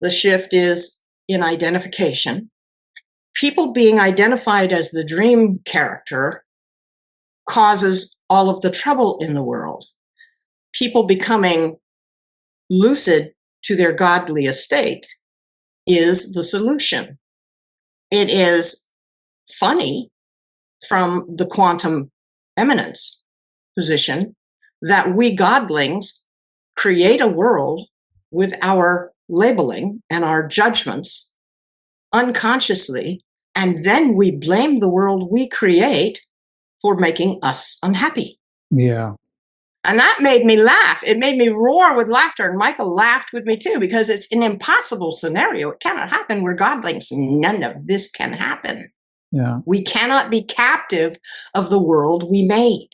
The shift is in identification. People being identified as the dream character causes all of the trouble in the world. People becoming lucid to their godly estate is the solution. It is funny from the quantum eminence position that we godlings create a world with our labeling and our judgments unconsciously, and then we blame the world we create for making us unhappy. Yeah. And that made me laugh. It made me roar with laughter. And Michael laughed with me too, because it's an impossible scenario. It cannot happen. We're godlings. None of this can happen. Yeah. We cannot be captive of the world we made.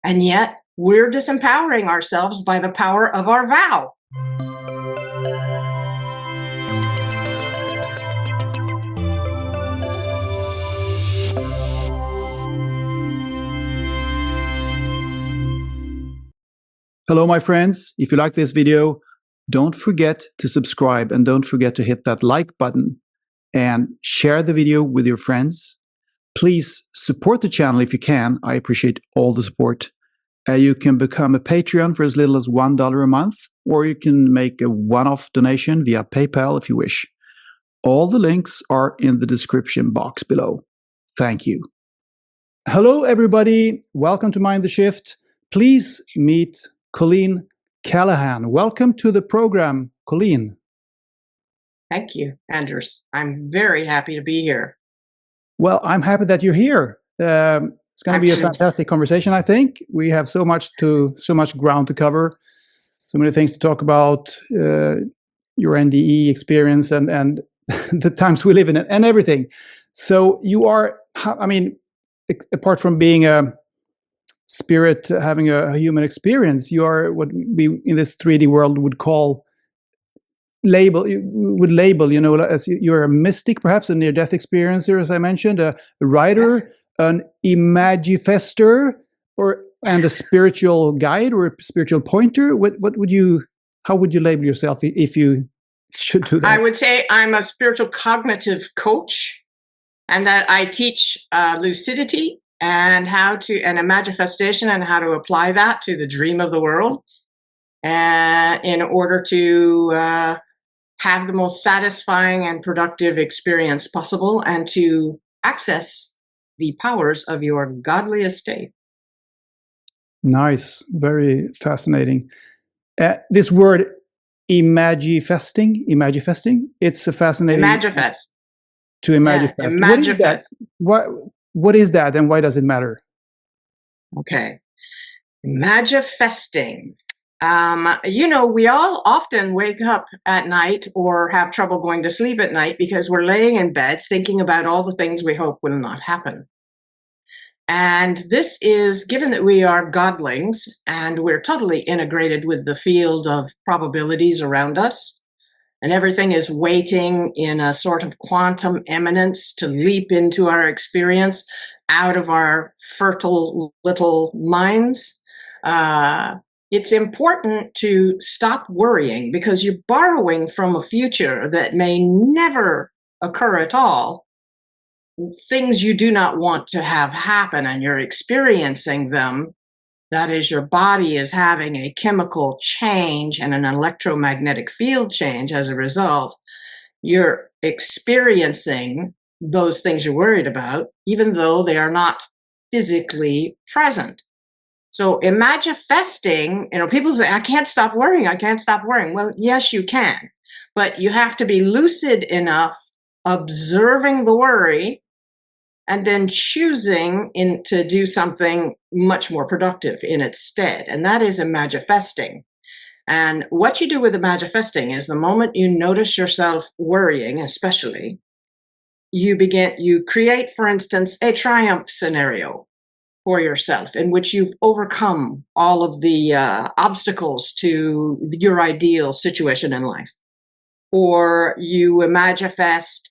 And yet we're disempowering ourselves by the power of our vow. Hello, my friends. If you like this video, don't forget to subscribe and don't forget to hit that like button and share the video with your friends. Please support the channel if you can. I appreciate all the support. You can become a Patreon for as little as $1 a month, or you can make a one-off donation via PayPal if you wish. All the links are in the description box below. Thank you. Hello, everybody. Welcome to Mind the Shift. Please meet Cailín Callahan. Welcome to the program, Cailín. Thank you, Anders. I'm very happy to be here. Well, I'm happy that you're here. It's going to be a fantastic conversation, I think. We have so much ground to cover, so many things to talk about, your NDE experience and the times we live in and everything. So you are, I mean, apart from being a spirit, having a human experience, you are what we in this 3D world would label, you know, as you're a mystic, perhaps a near-death experiencer, as I mentioned, a writer, an imagifester, and a spiritual guide or a spiritual pointer. How would you label yourself if you should do that? I would say I'm a spiritual cognitive coach, and that I teach lucidity and and imagifestation and how to apply that to the dream of the world, in order to have the most satisfying and productive experience possible, and to access the powers of your godly estate. Nice, very fascinating. This word imagifesting, it's a fascinating. Imagifest. To imagifest. Yeah, imagifest. What is that, and why does it matter? Okay, imagifesting. You know, we all often wake up at night or have trouble going to sleep at night because we're laying in bed thinking about all the things we hope will not happen. And this is, given that we are godlings and we're totally integrated with the field of probabilities around us, and everything is waiting in a sort of quantum eminence to leap into our experience out of our fertile little minds. It's important to stop worrying, because you're borrowing from a future that may never occur at all. Things you do not want to have happen, and you're experiencing them. That is, your body is having a chemical change and an electromagnetic field change as a result. You're experiencing those things you're worried about, even though they are not physically present. So imagifesting, you know, people say, I can't stop worrying, I can't stop worrying. Well, yes, you can, but you have to be lucid enough, observing the worry, and then choosing to do something much more productive in its stead. And that is imagifesting. And what you do with imagifesting is, the moment you notice yourself worrying, especially, you create, for instance, a triumph scenario for yourself in which you've overcome all of the obstacles to your ideal situation in life. Or you imagifest,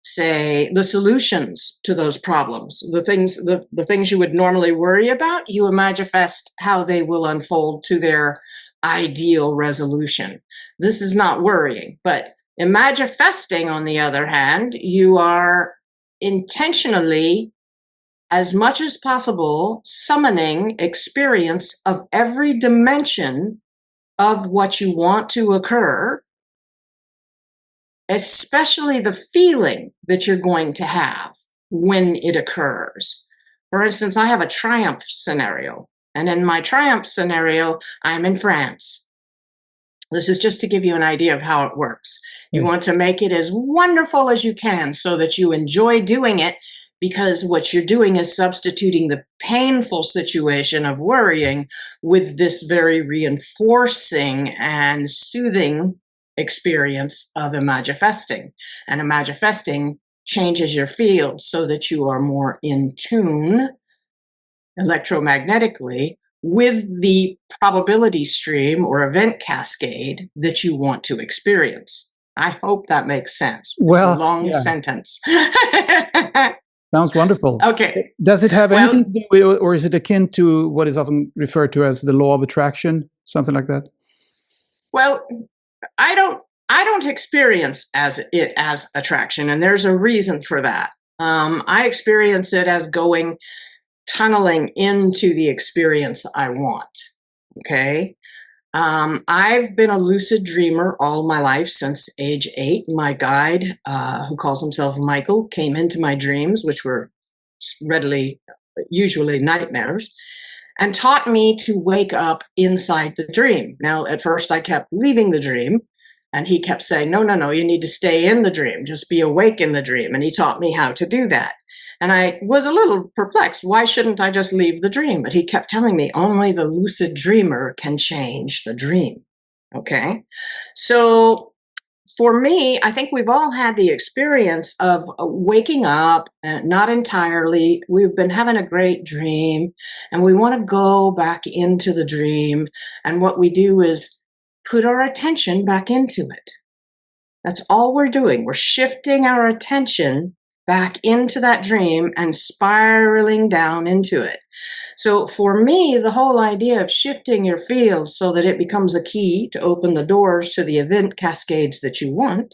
say the solutions to those problems, the things you would normally worry about, you imagifest how they will unfold to their ideal resolution. This is not worrying. But Imagifesting, on the other hand, you are intentionally, as much as possible, summoning experience of every dimension of what you want to occur, especially the feeling that you're going to have when it occurs. For instance, I have a triumph scenario, and in my triumph scenario, I'm in France. This is just to give you an idea of how it works. You want to make it as wonderful as you can so that you enjoy doing it, because what you're doing is substituting the painful situation of worrying with this very reinforcing and soothing experience of Imagifesting. And Imagifesting changes your field so that you are more in tune electromagnetically with the probability stream or event cascade that you want to experience. I hope that makes sense. Well, it's a long yeah. sentence. Sounds wonderful. Okay. Does it have Well, anything to do with, or is it akin to what is often referred to as the law of attraction, something like that? Well, I don't experience it as attraction, and there's a reason for that. I experience it as tunneling into the experience I want. Okay. I've been a lucid dreamer all my life since age 8. My guide, who calls himself Michael, came into my dreams, which were usually nightmares, and taught me to wake up inside the dream. Now, at first I kept leaving the dream, and he kept saying, no, you need to stay in the dream, just be awake in the dream. And he taught me how to do that. And I was a little perplexed. Why shouldn't I just leave the dream? But he kept telling me only the lucid dreamer can change the dream. Okay. So for me, I think we've all had the experience of waking up, not entirely. We've been having a great dream and we want to go back into the dream. And what we do is put our attention back into it. That's all we're doing. We're shifting our attention back into that dream and spiraling down into it. So for me, the whole idea of shifting your field so that it becomes a key to open the doors to the event cascades that you want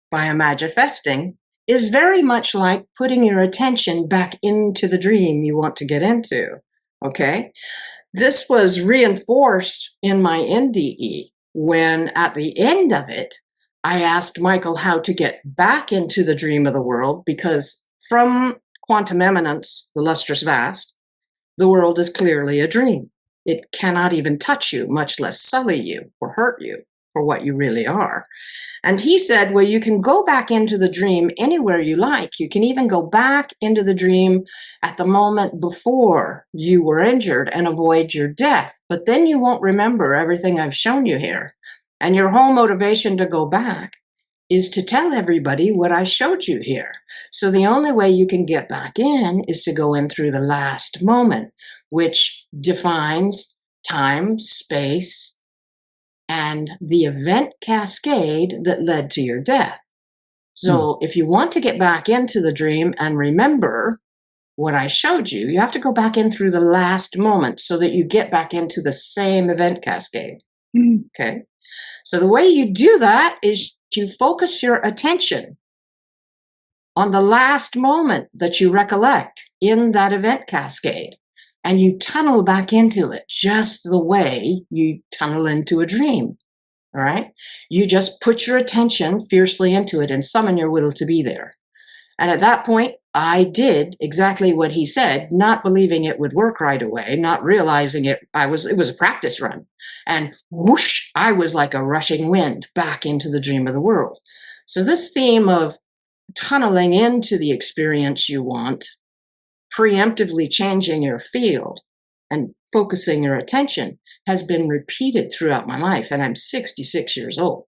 by Imagifesting is very much like putting your attention back into the dream you want to get into. Okay? This was reinforced in my NDE when at the end of it, I asked Michael how to get back into the dream of the world, because from quantum eminence, the lustrous vast, the world is clearly a dream. It cannot even touch you, much less sully you or hurt you for what you really are. And he said, well, you can go back into the dream anywhere you like. You can even go back into the dream at the moment before you were injured and avoid your death. But then you won't remember everything I've shown you here. And your whole motivation to go back is to tell everybody what I showed you here. So the only way you can get back in is to go in through the last moment, which defines time, space, and the event cascade that led to your death. So if you want to get back into the dream and remember what I showed you, you have to go back in through the last moment so that you get back into the same event cascade. Okay. So the way you do that is you focus your attention on the last moment that you recollect in that event cascade, and you tunnel back into it just the way you tunnel into a dream. All right. You just put your attention fiercely into it and summon your will to be there. And at that point, I did exactly what he said, not believing it would work right away, not realizing it. It was a practice run. And whoosh, I was like a rushing wind back into the dream of the world. So this theme of tunneling into the experience you want, preemptively changing your field and focusing your attention has been repeated throughout my life. And I'm 66 years old.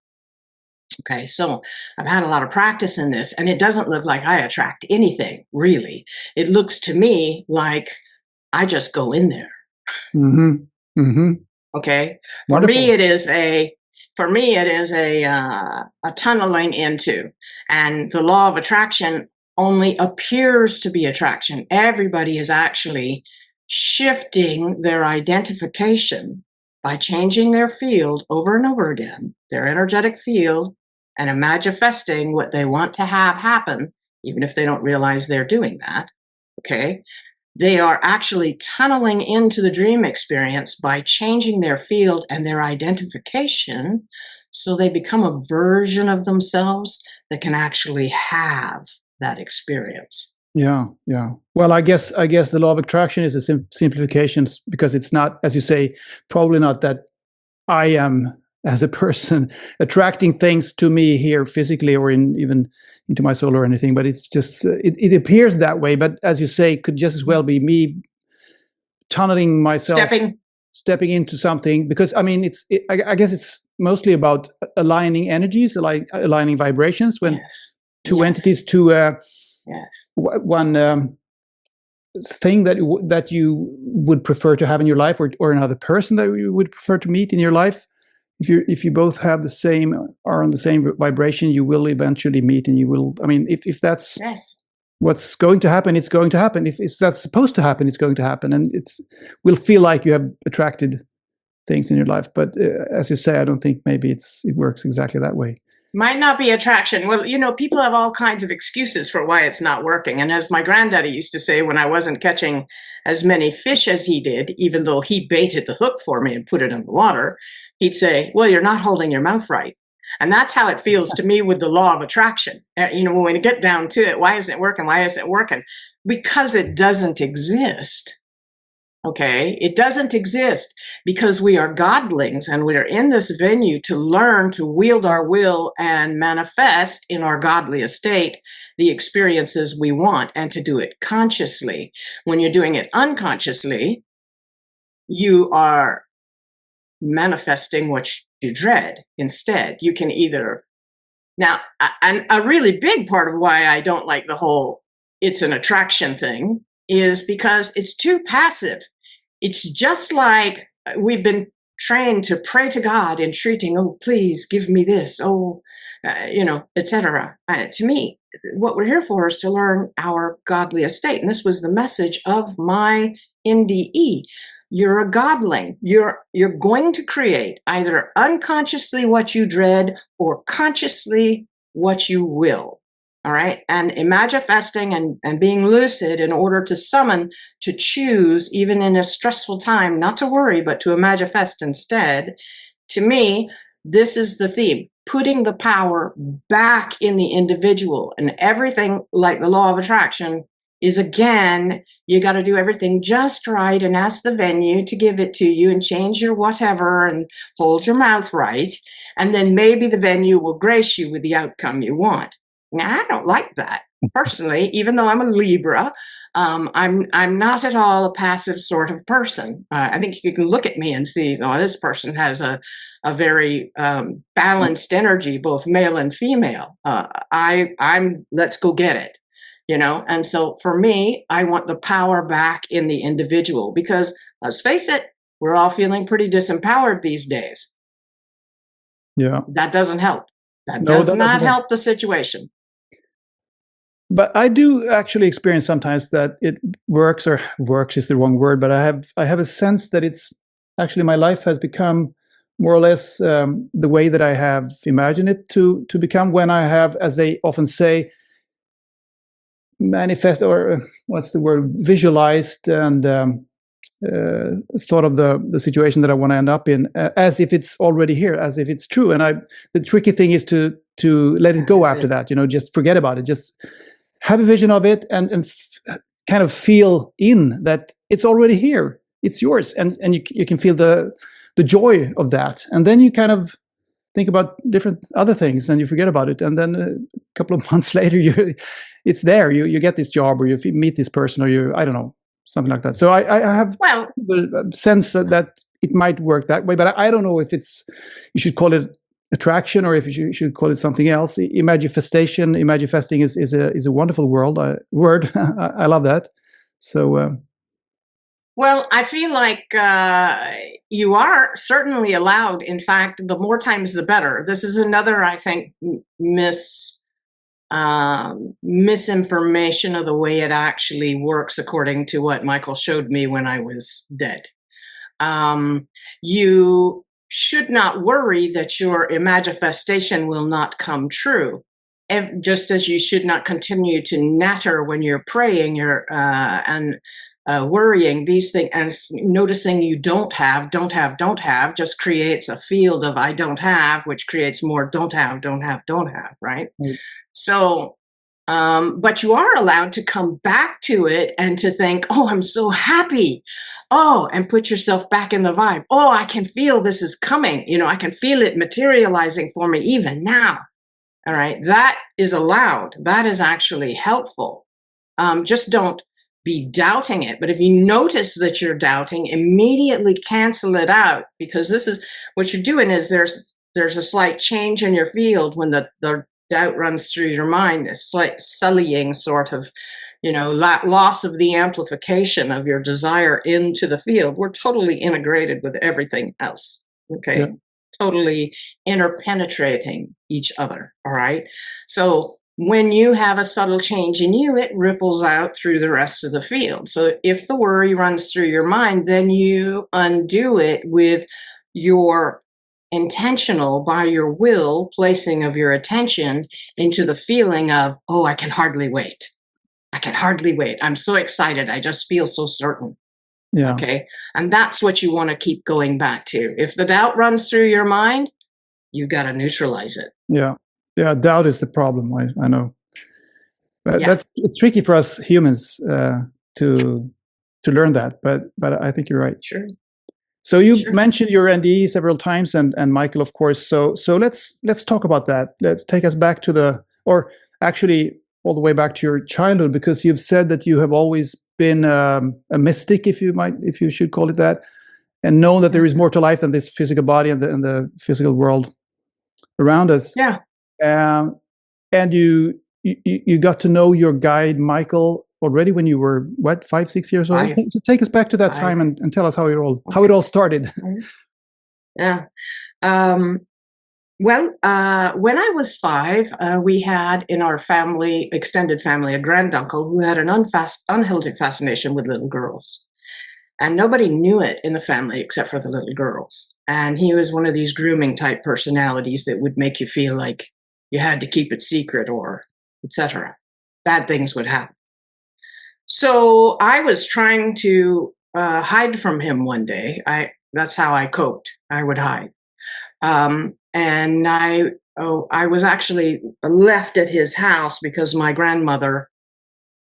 Okay, so I've had a lot of practice in this, and it doesn't look like I attract anything, really. It looks to me like I just go in there. Okay, for me it is a tunneling into, and the law of attraction only appears to be attraction. Everybody is actually shifting their identification by changing their field over and over again, their energetic field, and imagifesting what they want to have happen, even if they don't realize they're doing that, okay? They are actually tunneling into the dream experience by changing their field and their identification, so they become a version of themselves that can actually have that experience. Yeah, yeah. Well, I guess the law of attraction is a simplification, because it's not, as you say, probably not that I am as a person attracting things to me here physically or even into my soul or anything, but it's just it appears that way. But as you say, it could just as well be me tunneling myself, stepping into something, because I mean, I guess it's mostly about aligning energies, like aligning vibrations when two entities to one thing that you would prefer to have in your life, or another person that you would prefer to meet in your life. If you both have the same, are on the same vibration, you will eventually meet, and you will. I mean, if that's what's going to happen, it's going to happen. If that's supposed to happen, it's going to happen, and will feel like you have attracted things in your life. But as you say, I don't think maybe it works exactly that way. Might not be attraction. Well, people have all kinds of excuses for why it's not working. And as my granddaddy used to say, when I wasn't catching as many fish as he did, even though he baited the hook for me and put it in the water, he'd say, well, you're not holding your mouth right. And that's how it feels to me with the law of attraction. When we get down to it, why isn't it working? Why isn't it working? Because it doesn't exist. Okay, it doesn't exist because we are godlings, and we are in this venue to learn to wield our will and manifest in our godly estate the experiences we want, and to do it consciously. When you're doing it unconsciously, you are manifesting what you dread instead. You can either, now, and a really big part of why I don't like the whole it's an attraction thing is because it's too passive. It's just like we've been trained to pray to God, entreating, oh, please give me this, etc. To me, what we're here for is to learn our godly estate. And this was the message of my NDE. You're a godling. You're going to create either unconsciously what you dread or consciously what you will. All right. And imagifesting and being lucid in order to summon, to choose, even in a stressful time, not to worry, but to imagifest instead. To me, this is the theme, putting the power back in the individual. And everything, like the law of attraction, is, again, you got to do everything just right and ask the venue to give it to you and change your whatever and hold your mouth right. And then maybe the venue will grace you with the outcome you want. Now, I don't like that personally, even though I'm a Libra. I'm not at all a passive sort of person. I think you can look at me and see, this person has a very balanced energy, both male and female. I'm let's go get it, And so for me, I want the power back in the individual, because let's face it, we're all feeling pretty disempowered these days. Yeah, that doesn't help. That does not help the situation. But I do actually experience sometimes that it works, or works is the wrong word, but I have a sense that it's actually, my life has become more or less the way that I have imagined it to become, when I have, as they often say, manifest, or what's the word, visualized and thought of the situation that I want to end up in as if it's already here, as if it's true. And the tricky thing is to let it go after that, just forget about it, just have a vision of it and kind of feel in that it's already here, it's yours, and you can feel the joy of that, and then you kind of think about different other things and you forget about it, and then a couple of months later it's there, you get this job, or you meet this person, or I don't know, something like that. So I have the sense that it might work that way, but I don't know if you should call it attraction, or if you should call it something else. Imagifesting is a wonderful word. I love that. So well, I feel like you are certainly allowed. In fact, the more times the better. This is another, I think, misinformation of the way it actually works, according to what Michael showed me when I was dead. You should not worry that your Imagifestation will not come true. Just as you should not continue to natter when you're praying and worrying these things and noticing you don't have just creates a field of I don't have, which creates more don't have, right? Right. So, but you are allowed to come back to it and to think, oh, I'm so happy. Oh, and put yourself back in the vibe. Oh, I can feel this is coming. I can feel it materializing for me even now. All right. That is allowed. That is actually helpful. Just don't be doubting it. But if you notice that you're doubting, immediately cancel it out, because this is what you're doing is there's a slight change in your field when the doubt runs through your mind, a slight sullying sort of, loss of the amplification of your desire into the field. We're totally integrated with everything else. Okay. Yeah. Totally interpenetrating each other. All right. So when you have a subtle change in you, it ripples out through the rest of the field. So if the worry runs through your mind, then you undo it with your intentional, by your will, placing of your attention into the feeling of, oh, I can hardly wait. I can hardly wait. I'm so excited. I just feel so certain. Yeah. Okay. And that's what you want to keep going back to. If the doubt runs through your mind, you've got to neutralize it. Yeah. Yeah. Doubt is the problem. I know. But Yeah. it's tricky for us humans to learn that. But I think you're right. Sure. So you Sure. mentioned your NDE several times, and Michael, of course. So let's talk about that. Let's take us back to actually all the way back to your childhood, because you've said that you have always been a mystic, if you should call it that, and know that there is more to life than this physical body and the physical world around us. Yeah. And you got to know your guide Michael already when you were 5, 6 years old. 5. So take us back to that time and tell us how it all started. Yeah. Well, when I was 5, we had in our family, extended family, a granduncle who had an unhealthy fascination with little girls. And nobody knew it in the family except for the little girls. And he was one of these grooming type personalities that would make you feel like you had to keep it secret, or etc. Bad things would happen. So I was trying to hide from him one day. That's how I coped. I would hide. And I was actually left at his house because my grandmother,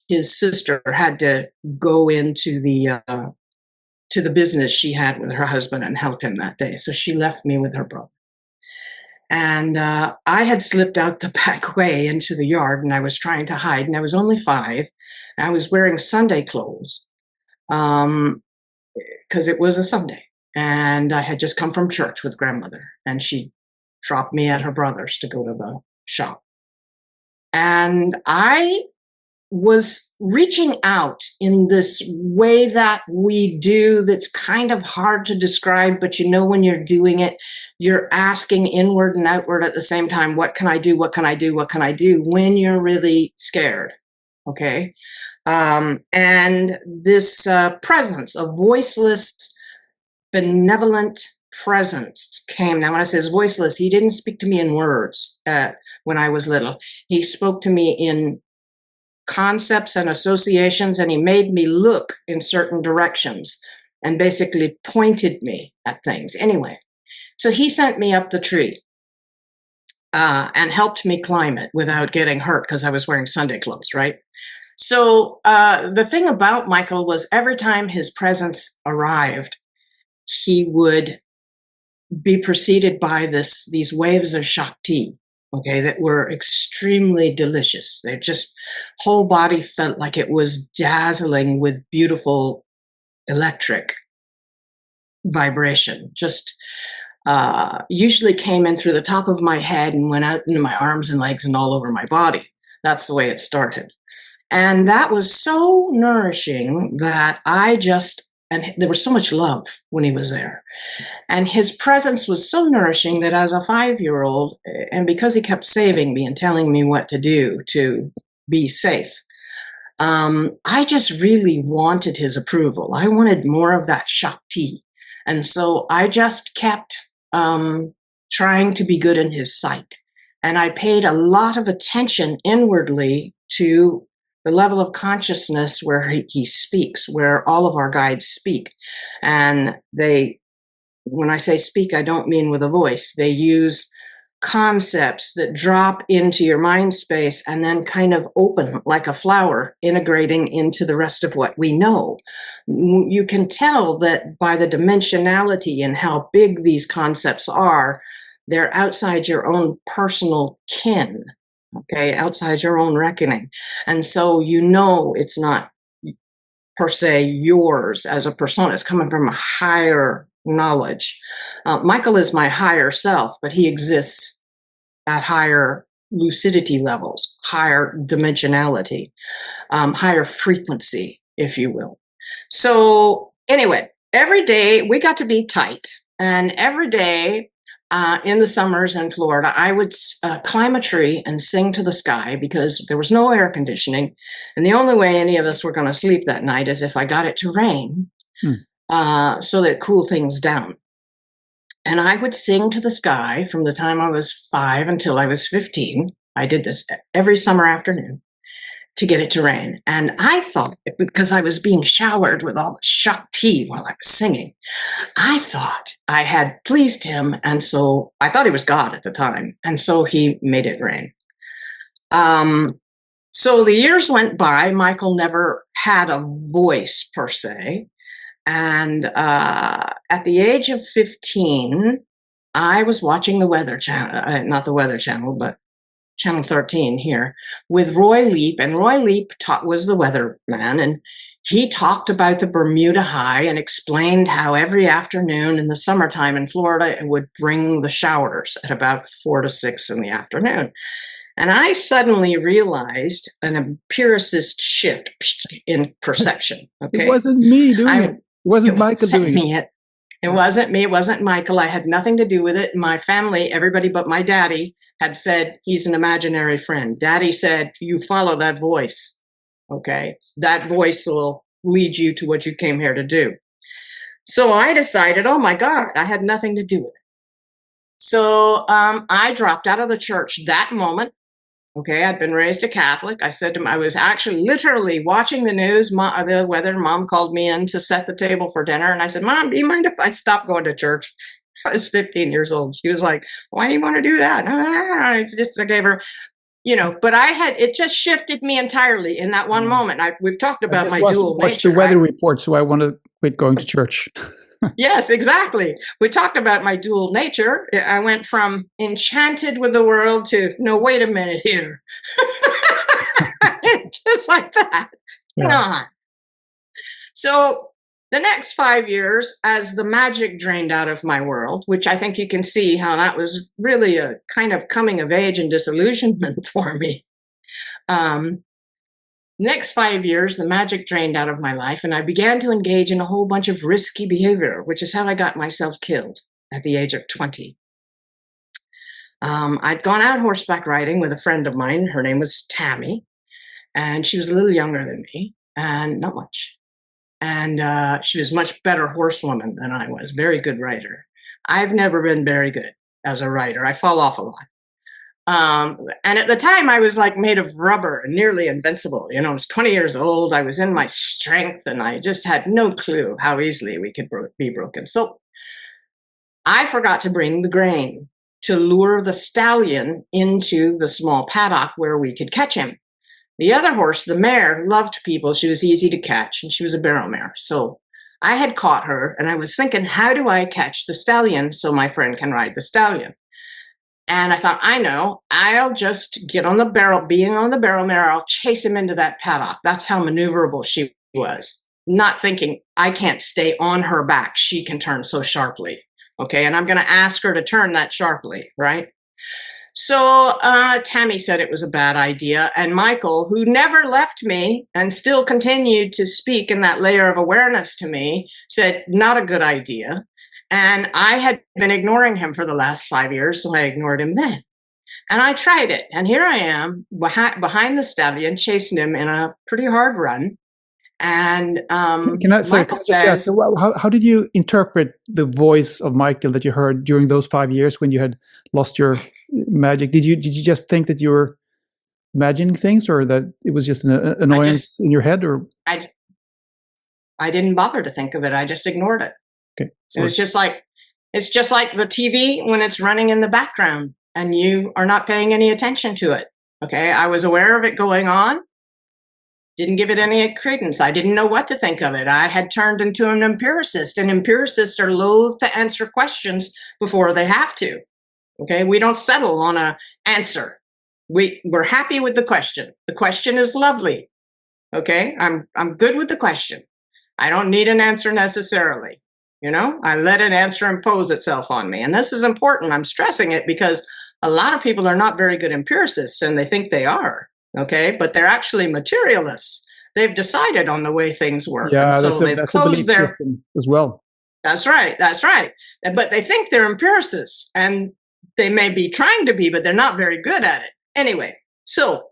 his sister, had to go into the business she had with her husband and help him that day. So she left me with her brother. And I had slipped out the back way into the yard, and I was trying to hide, and I was only 5. I was wearing Sunday clothes because it was a Sunday. And I had just come from church with grandmother, and she dropped me at her brother's to go to the shop. And I was reaching out in this way that we do that's kind of hard to describe, but when you're doing it, you're asking inward and outward at the same time, what can I do? What can I do? What can I do? When you're really scared. Okay. And this presence, a voiceless, benevolent presence came. Now, when I say voiceless, he didn't speak to me in words when I was little. He spoke to me in concepts and associations, and he made me look in certain directions and basically pointed me at things. Anyway, so he sent me up the tree and helped me climb it without getting hurt because I was wearing Sunday clothes, right? So the thing about Michael was every time his presence arrived, he would be preceded by these waves of Shakti, okay, that were extremely delicious. Their just whole body felt like it was dazzling with beautiful electric vibration. Just usually came in through the top of my head and went out into my arms and legs and all over my body. That's the way it started. And that was so nourishing that and there was so much love when he was there. And his presence was so nourishing that as a 5-year-old, and because he kept saving me and telling me what to do to be safe, I just really wanted his approval. I wanted more of that Shakti. And so I just kept trying to be good in his sight. And I paid a lot of attention inwardly to the level of consciousness where he speaks, where all of our guides speak. And when I say speak, I don't mean with a voice. They use concepts that drop into your mind space and then kind of open like a flower, integrating into the rest of what we know. You can tell that by the dimensionality and how big these concepts are, they're outside your own personal kin, okay, outside your own reckoning. And so you know it's not per se yours as a persona. It's coming from a higher knowledge. Michael is my higher self, but he exists at higher lucidity levels, higher dimensionality, higher frequency, if you will. So anyway, every day we got to be tight. And every day in the summers in Florida, I would climb a tree and sing to the sky because there was no air conditioning. And the only way any of us were going to sleep that night is if I got it to rain so that it cooled things down. And I would sing to the sky from the time I was 5 until I was 15. I did this every summer afternoon to get it to rain. And I thought, because I was being showered with all the Shakti while I was singing, I thought I had pleased him. And so I thought he was God at the time. And so he made it rain. So the years went by. Michael never had a voice per se. And at the age of 15, I was watching the Weather Channel, not the Weather Channel, but Channel 13 here, with Roy Leap. And Roy Leap was the weatherman, and he talked about the Bermuda High and explained how every afternoon in the summertime in Florida, it would bring the showers at about 4 to 6 in the afternoon. And I suddenly realized an empiricist shift in perception. Okay, It wasn't me doing it. It wasn't Michael doing it. It wasn't me. It wasn't Michael. I had nothing to do with it. My family, everybody but my daddy, had said he's an imaginary friend. Daddy said, you follow that voice. Okay, that voice will lead you to what you came here to do. So I decided, oh my God, I had nothing to do with it. So I dropped out of the church that moment. Okay, I'd been raised a Catholic. I said to him, I was actually literally watching the news, the weather. Mom called me in to set the table for dinner. And I said, Mom, do you mind if I stop going to church? I was 15 years old. She was like, why do you want to do that? I gave her, but it just shifted me entirely in that one moment. We've talked about my dual nature. Watch the weather report, so I want to quit going to church. Yes, exactly. We talked about my dual nature. I went from enchanted with the world to, no, wait a minute here. Just like that. Yeah. Come on. So the next 5 years, as the magic drained out of my world, which I think you can see how that was really a kind of coming of age and disillusionment for me. Next 5 years, the magic drained out of my life, and I began to engage in a whole bunch of risky behavior, which is how I got myself killed at the age of 20. I'd gone out horseback riding with a friend of mine. Her name was Tammy, and she was a little younger than me, and not much. And she was a much better horsewoman than I was, very good rider. I've never been very good as a rider. I fall off a lot. And at the time I was like made of rubber and nearly invincible. I was 20 years old. I was in my strength and I just had no clue how easily we could be broken. So I forgot to bring the grain to lure the stallion into the small paddock where we could catch him. The other horse, the mare, loved people. She was easy to catch and she was a barrel mare. So I had caught her and I was thinking, how do I catch the stallion so my friend can ride the stallion? And I thought, I know, I'll just get on the barrel, being on the barrel mare, I'll chase him into that paddock. That's how maneuverable she was. Not thinking, I can't stay on her back. She can turn so sharply. Okay, and I'm going to ask her to turn that sharply, right? So Tammy said it was a bad idea. And Michael, who never left me and still continued to speak in that layer of awareness to me, said, not a good idea. And I had been ignoring him for the last 5 years, so I ignored him then. And I tried it. And here I am behind the stallion, chasing him in a pretty hard run. And Can I Michael just ask, says, how did you interpret the voice of Michael that you heard during those 5 years when you had lost your magic? Did you just think that you were imagining things, or that it was just an annoyance in your head, or? I didn't bother to think of it. I just ignored it. Okay, it was just like, it's just like the TV when it's running in the background and you are not paying any attention to it. Okay, I was aware of it going on, didn't give it any credence. I didn't know what to think of it. I had turned into an empiricist, and empiricists are loath to answer questions before they have to. Okay, we don't settle on an answer. We're happy with the question. The question is lovely. Okay, I'm good with the question. I don't need an answer necessarily. You know, I let an answer impose itself on me. And this is important. I'm stressing it because a lot of people are not very good empiricists, and they think they are. Okay, but they're actually materialists. They've decided on the way things work. Yeah, and so that's a belief system as well. That's right. That's right. But they think they're empiricists, and they may be trying to be, but they're not very good at it. Anyway, so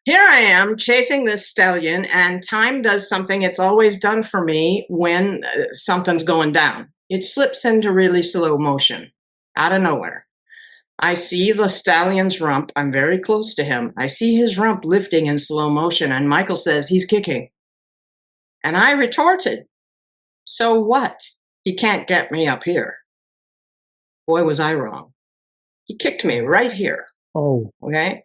here I am chasing this stallion, and time does something it's always done for me when something's going down. It slips into really slow motion out of nowhere. I see the stallion's rump. I'm very close to him. I see his rump lifting in slow motion, and Michael says he's kicking. And I retorted, so what? He can't get me up here. Boy, was I wrong. He kicked me right here. Oh. Okay?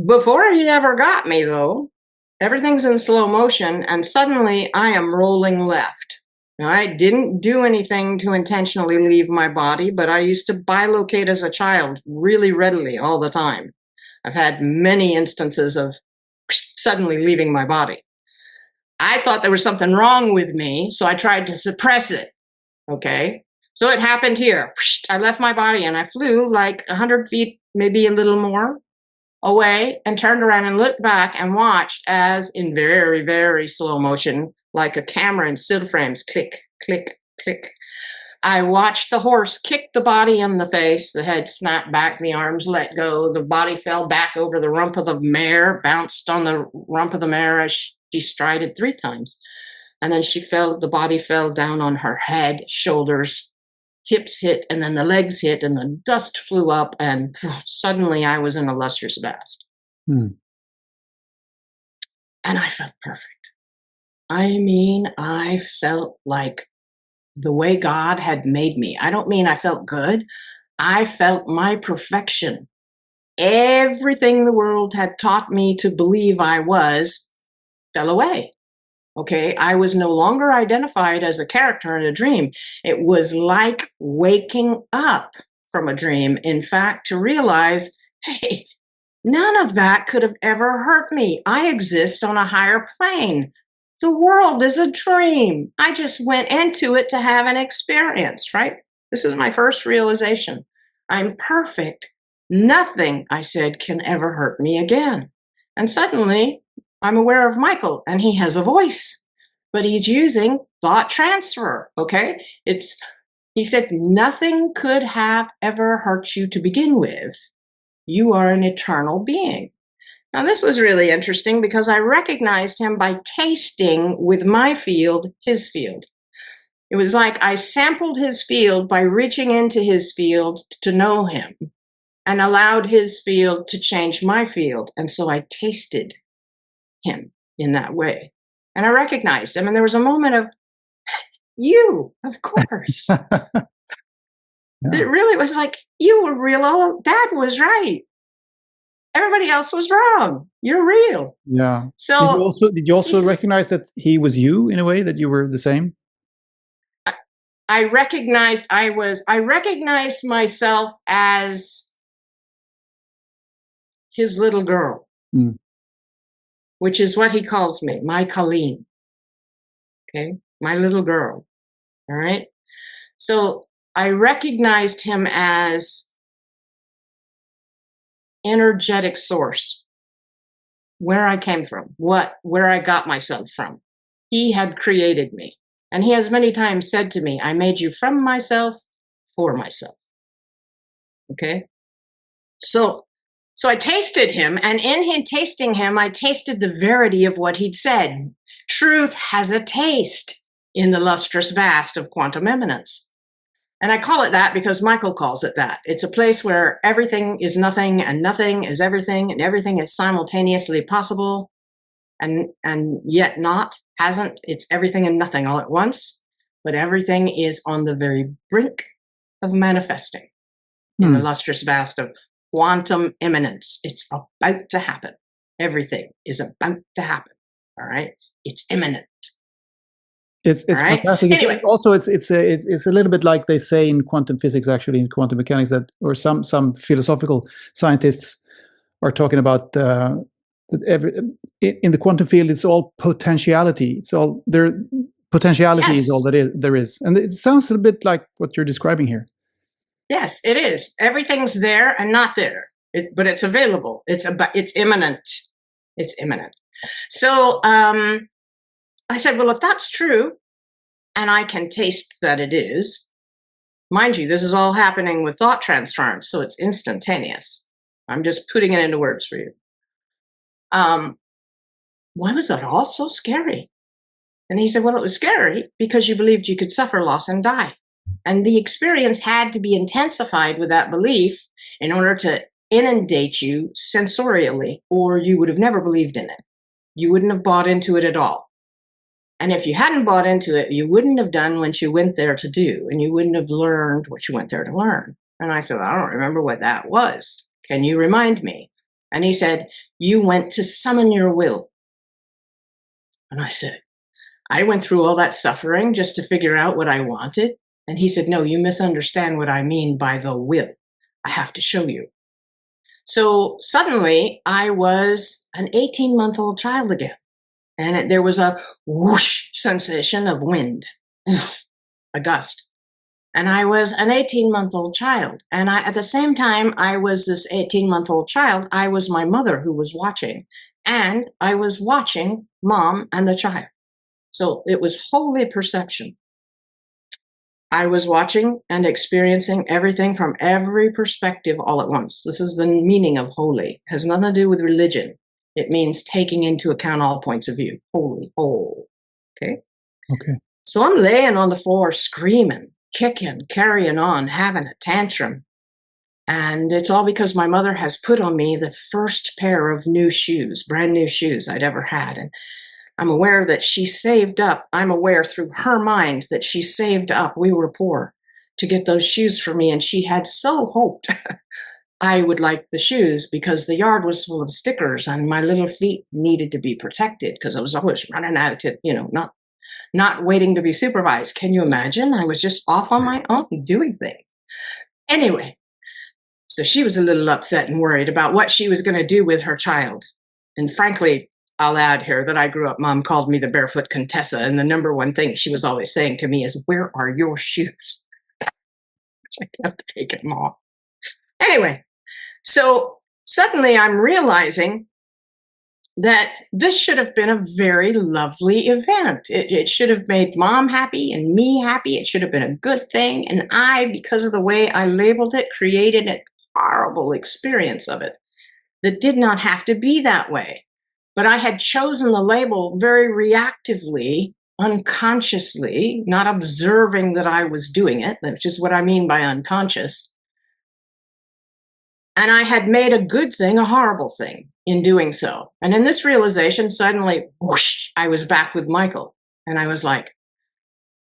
Before he ever got me, though, everything's in slow motion, and suddenly I am rolling left. Now, I didn't do anything to intentionally leave my body, but I used to bilocate as a child really readily all the time. I've had many instances of suddenly leaving my body. I thought there was something wrong with me, so I tried to suppress it. Okay? So it happened here. I left my body and I flew like 100 feet, maybe a little more, away, and turned around and looked back and watched as, in very, very slow motion, like a camera in still frames, click, click, click. I watched the horse kick the body in the face. The head snapped back, the arms let go. The body fell back over the rump of the mare, bounced on the rump of the mare as she strided 3 times. And then the body fell down on her head, shoulders, hips hit, and then the legs hit, and the dust flew up, and suddenly I was in a lustrous vast. And I felt perfect. I mean, I felt like the way God had made me. I don't mean I felt good. I felt my perfection. Everything the world had taught me to believe I was fell away. Okay, I was no longer identified as a character in a dream. It was like waking up from a dream, in fact, to realize, hey, none of that could have ever hurt me. I exist on a higher plane. The world is a dream. I just went into it to have an experience, right? This is my first realization. I'm perfect. Nothing, I said, can ever hurt me again. And suddenly, I'm aware of Michael, and he has a voice, but he's using thought transfer, okay? He said, nothing could have ever hurt you to begin with. You are an eternal being. Now, this was really interesting because I recognized him by tasting with my field, his field. It was like I sampled his field by reaching into his field to know him and allowed his field to change my field. And so I tasted him in that way. And I recognized him. And there was a moment of, you, of course. Yeah. It really was like, you were real. Oh, Dad was right. Everybody else was wrong. You're real. Yeah. So did you also recognize that he was you in a way, that you were the same? I recognized myself as his little girl, which is what he calls me, my Cailín. Okay, my little girl. All right. So I recognized him as energetic source, where I came from, where I got myself from. He had created me. And he has many times said to me, I made you from myself, for myself. Okay? So I tasted him, and in him tasting him, I tasted the verity of what he'd said. Truth has a taste in the lustrous vast of quantum immanence. And I call it that because Michael calls it that. It's a place where everything is nothing and nothing is everything and everything is simultaneously possible and yet not, hasn't. It's everything and nothing all at once, but everything is on the very brink of manifesting in the lustrous vast of quantum immanence. It's about to happen. Everything is about to happen. All right. It's imminent. It's right? fantastic. Anyway. It's a little bit like they say in quantum physics, actually, in quantum mechanics, that, or some philosophical scientists are talking about that in the quantum field, it's all potentiality. It's all there. Potentiality is all there is, and it sounds a bit like what you're describing here. Yes, it is. Everything's there and not there, but it's available. It's imminent. It's imminent. So I said, well, if that's true, and I can taste that it is, mind you, this is all happening with thought transference, so it's instantaneous. I'm just putting it into words for you. Why was that all so scary? And he said, well, it was scary because you believed you could suffer loss and die. And the experience had to be intensified with that belief in order to inundate you sensorially, or you would have never believed in it. You wouldn't have bought into it at all. And if you hadn't bought into it, you wouldn't have done what you went there to do, and you wouldn't have learned what you went there to learn. And I said, I don't remember what that was. Can you remind me? And he said, you went to summon your will. And I said, I went through all that suffering just to figure out what I wanted. And he said, no, you misunderstand what I mean by the will. I have to show you. So suddenly I was an 18-month-old child again. And there was a whoosh sensation of wind, a gust. And I was an 18-month-old child. And at the same time I was this 18-month-old child, I was my mother who was watching. And I was watching Mom and the child. So it was wholly perception. I was watching and experiencing everything from every perspective all at once. This is the meaning of holy. It has nothing to do with religion. It means taking into account all points of view. Holy, whole. Okay? Okay. So I'm laying on the floor screaming, kicking, carrying on, having a tantrum. And it's all because my mother has put on me the first pair of new shoes, brand new shoes I'd ever had. And I'm aware that she saved up. I'm aware through her mind that she saved up. We were poor to get those shoes for me. And she had so hoped I would like the shoes because the yard was full of stickers and my little feet needed to be protected because I was always running out to, not waiting to be supervised. Can you imagine? I was just off on my own doing things. Anyway, so she was a little upset and worried about what she was going to do with her child. And frankly, I'll add here that I grew up, Mom called me the barefoot Contessa, and the number one thing she was always saying to me is, where are your shoes? I kept taking them off. Anyway, so suddenly I'm realizing that this should have been a very lovely event. It should have made Mom happy and me happy. It should have been a good thing. And I, because of the way I labeled it, created a horrible experience of it that did not have to be that way. But I had chosen the label very reactively, unconsciously, not observing that I was doing it, which is what I mean by unconscious. And I had made a good thing a horrible thing in doing so. And in this realization, suddenly, whoosh, I was back with Michael. And I was like,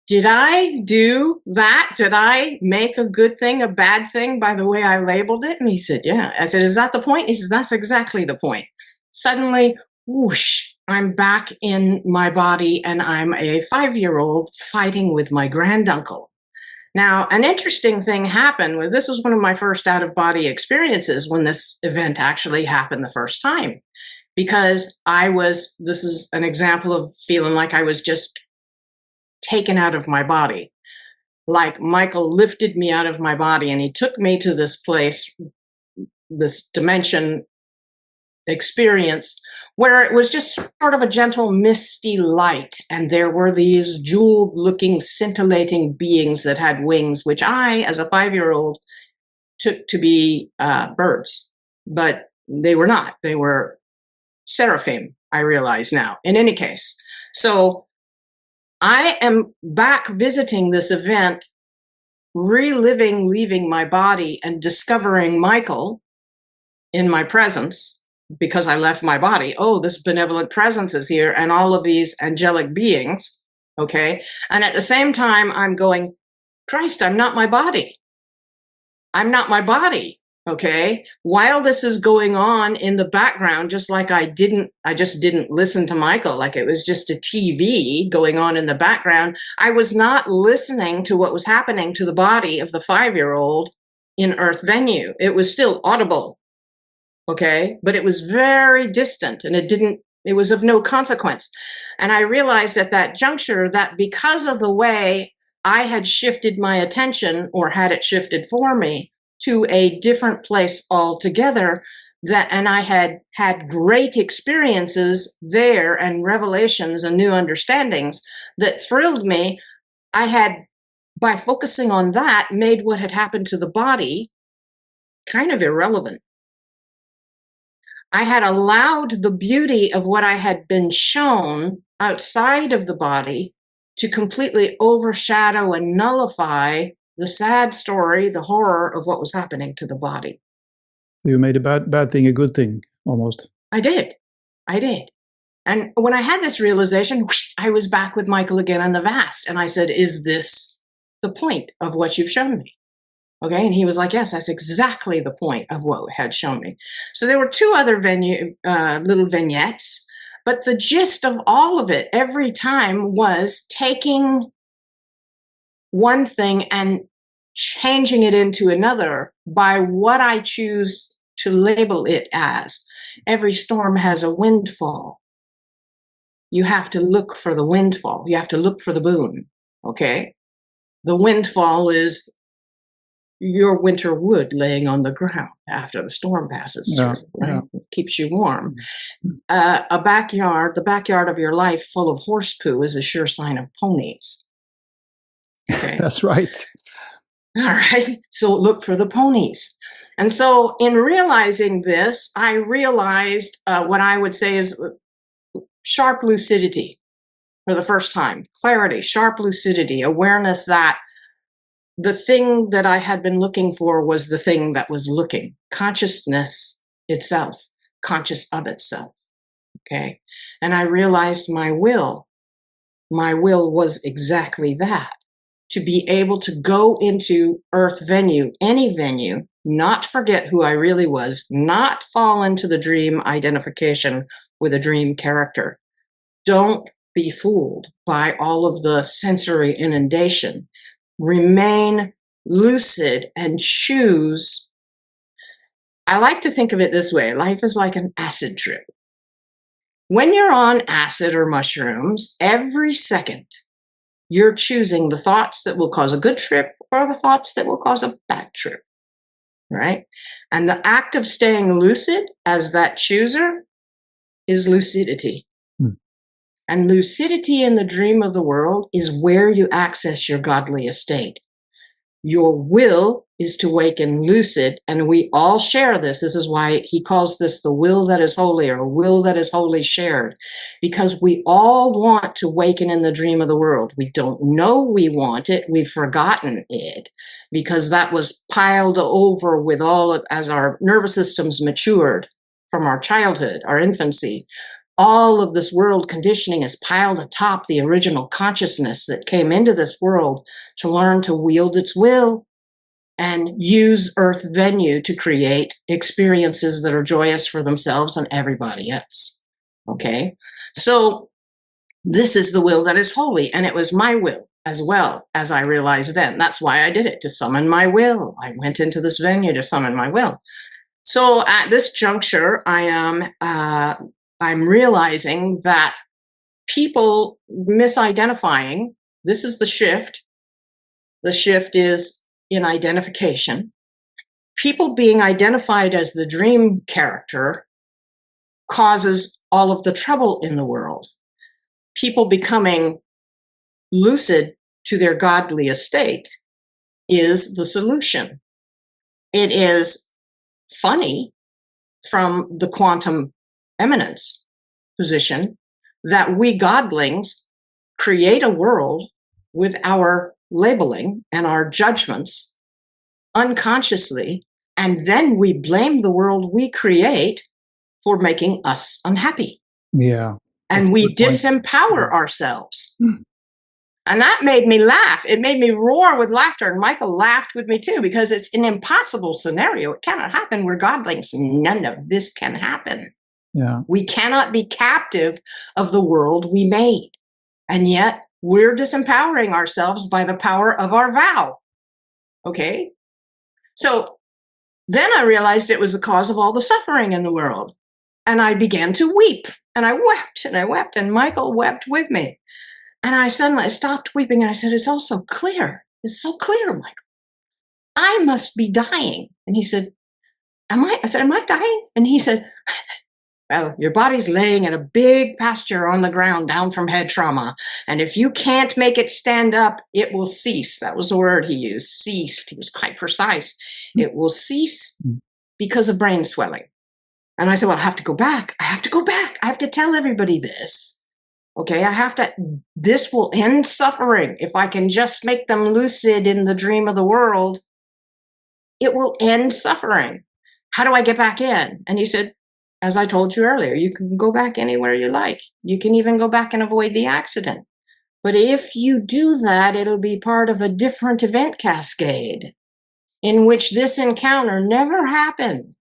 did I do that? Did I make a good thing a bad thing by the way I labeled it? And he said, yeah. I said, is that the point? He says, that's exactly the point. Suddenly, whoosh, I'm back in my body and I'm a 5-year-old fighting with my granduncle. Now, an interesting thing happened. This was one of my first out-of-body experiences when this event actually happened the first time. Because this is an example of feeling like I was just taken out of my body. Like Michael lifted me out of my body and he took me to this place, this dimension experience, where it was just sort of a gentle, misty light. And there were these jewel-looking, scintillating beings that had wings, which I, as a 5-year-old, took to be birds. But they were not. They were seraphim, I realize now. In any case, So I am back visiting this event, reliving leaving my body and discovering Michael in my presence because I left my body. Oh, this benevolent presence is here and all of these angelic beings. Okay. And at the same time, I'm going, Christ, I'm not my body. I'm not my body. Okay. While this is going on in the background, just like I just didn't listen to Michael, like it was just a TV going on in the background. I was not listening to what was happening to the body of the 5-year-old in Earth venue. It was still audible. Okay. But it was very distant and it was of no consequence. And I realized at that juncture that because of the way I had shifted my attention, or had it shifted for me, to a different place altogether, and I had had great experiences there and revelations and new understandings that thrilled me. I had, by focusing on that, made what had happened to the body kind of irrelevant. I had allowed the beauty of what I had been shown outside of the body to completely overshadow and nullify the sad story, the horror of what was happening to the body. You made a bad thing a good thing, almost. I did. And when I had this realization, whoosh, I was back with Michael again in the vast. And I said, is this the point of what you've shown me? Okay. And he was like, yes, that's exactly the point of what had shown me. So there were two other little vignettes, but the gist of all of it every time was taking one thing and changing it into another by what I choose to label it as. Every storm has a windfall. You have to look for the windfall. You have to look for the boon. Okay. The windfall is your winter wood laying on the ground after the storm passes through, right? It keeps you warm. The backyard of your life full of horse poo is a sure sign of ponies. Okay. That's right. All right. So look for the ponies. And so in realizing this, I realized what I would say is sharp lucidity for the first time. Clarity, sharp lucidity, awareness that the thing that I had been looking for was the thing that was looking. Consciousness itself, conscious of itself. Okay. And I realized my will was exactly that. To be able to go into Earth venue, any venue, not forget who I really was, not fall into the dream identification with a dream character. Don't be fooled by all of the sensory inundation. Remain lucid and choose. I like to think of it this way. Life is like an acid trip. When you're on acid or mushrooms, every second, you're choosing the thoughts that will cause a good trip or the thoughts that will cause a bad trip, right? And the act of staying lucid as that chooser is lucidity. And lucidity in the dream of the world is where you access your godly estate. Your will is to waken lucid, and we all share this. This is why he calls this the will that is holy, or will that is wholly shared, because we all want to waken in the dream of the world. We don't know we want it. We've forgotten it because that was piled over with as our nervous systems matured from our childhood, our infancy. All of this world conditioning is piled atop the original consciousness that came into this world to learn to wield its will and use Earth venue to create experiences that are joyous for themselves and everybody else. Okay? So this is the will that is holy, and it was my will as well, as I realized then. That's why I did it, to summon my will. I went into this venue to summon my will. So at this juncture, I'm realizing that people misidentifying, this is the shift. The shift is in identification. People being identified as the dream character causes all of the trouble in the world. People becoming lucid to their godly estate is the solution. It is funny from the quantum eminence position that we godlings create a world with our labeling and our judgments unconsciously, and then we blame the world we create for making us unhappy. Yeah. And we disempower ourselves. And that made me laugh. It made me roar with laughter. And Michael laughed with me too, because it's an impossible scenario. It cannot happen. We're godlings. None of this can happen. Yeah. We cannot be captive of the world we made. And yet we're disempowering ourselves by the power of our vow. Okay? So then I realized it was the cause of all the suffering in the world. And I began to weep. And I wept and I wept. And Michael wept with me. And I suddenly stopped weeping and I said, it's all so clear. It's so clear, Michael. I must be dying. And he said, am I? I said, am I dying? And he said, well, your body's laying in a big pasture on the ground down from head trauma. And if you can't make it stand up, it will cease. That was the word he used, ceased. He was quite precise. It will cease because of brain swelling. And I said, well, I have to go back. I have to go back. I have to tell everybody this. Okay, this will end suffering. If I can just make them lucid in the dream of the world, it will end suffering. How do I get back in? And he said, as I told you earlier, you can go back anywhere you like. You can even go back and avoid the accident. But if you do that, it'll be part of a different event cascade in which this encounter never happened.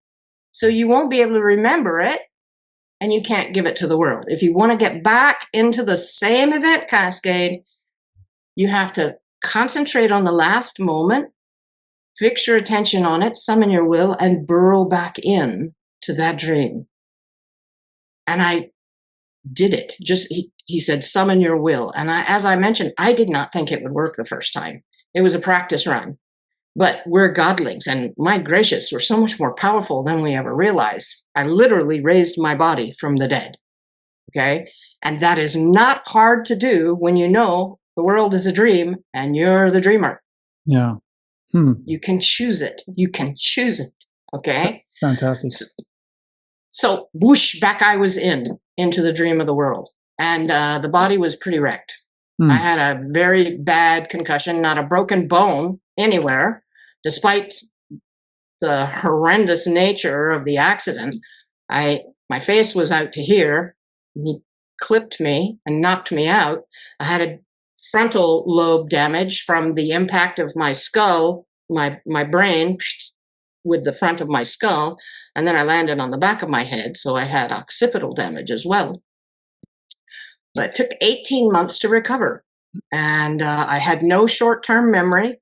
So you won't be able to remember it. And you can't give it to the world. If you want to get back into the same event cascade, you have to concentrate on the last moment, fix your attention on it, summon your will, and burrow back in to that dream. And I did it. He said, summon your will. And as I mentioned, I did not think it would work the first time. It was a practice run. But we're godlings, and my gracious, we're so much more powerful than we ever realized. I literally raised my body from the dead, okay? And that is not hard to do when you know the world is a dream and you're the dreamer. Yeah. You can choose it. You can choose it, okay? Fantastic. So whoosh, back I was into the dream of the world. And the body was pretty wrecked. I had a very bad concussion, not a broken bone anywhere. Despite the horrendous nature of the accident, my face was out to here. He clipped me and knocked me out. I had a frontal lobe damage from the impact of my skull, my brain with the front of my skull, and then I landed on the back of my head, so I had occipital damage as well. But it took 18 months to recover, and I had no short-term memory.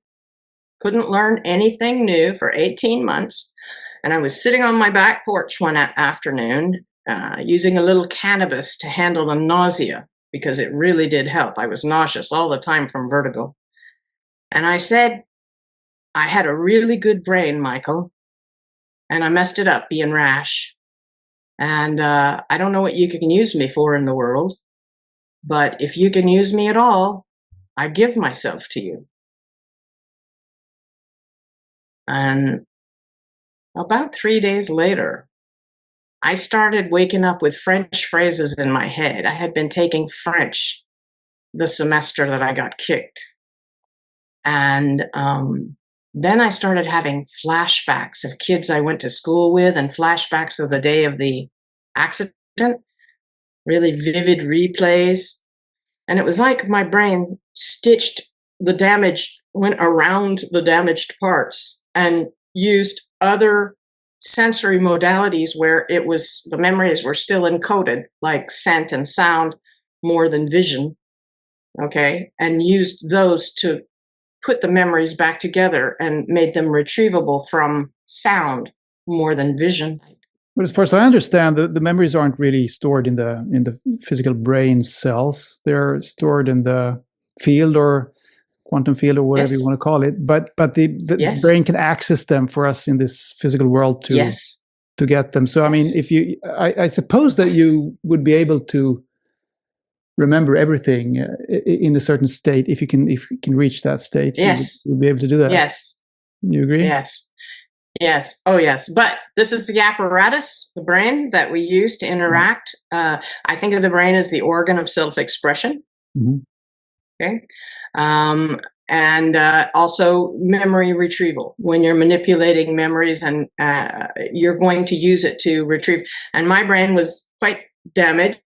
Couldn't learn anything new for 18 months. And I was sitting on my back porch one afternoon using a little cannabis to handle the nausea because it really did help. I was nauseous all the time from vertigo. And I said, I had a really good brain, Michael, and I messed it up being rash. And I don't know what you can use me for in the world, but if you can use me at all, I give myself to you. And about 3 days later, I started waking up with French phrases in my head. I had been taking French the semester that I got kicked. And then I started having flashbacks of kids I went to school with and flashbacks of the day of the accident, really vivid replays. And it was like my brain stitched the damage, went around the damaged parts and used other sensory modalities where the memories were still encoded, like scent and sound more than vision, okay, and used those to put the memories back together and made them retrievable from sound more than vision. But as far as I understand, the memories aren't really stored in the physical brain cells. They're stored in the field or quantum field or whatever you want to call it. But the brain can access them for us in this physical world to get them. So I mean, if I suppose that you would be able to remember everything in a certain state if you can reach that state. Yes, you'll be able to do that. Yes, You agree? Yes. Yes. Oh, yes. But this is the apparatus, the brain that we use to interact. I think of the brain as the organ of self-expression. Mm-hmm. Okay. And also memory retrieval. When you're manipulating memories and you're going to use it to retrieve. And my brain was quite damaged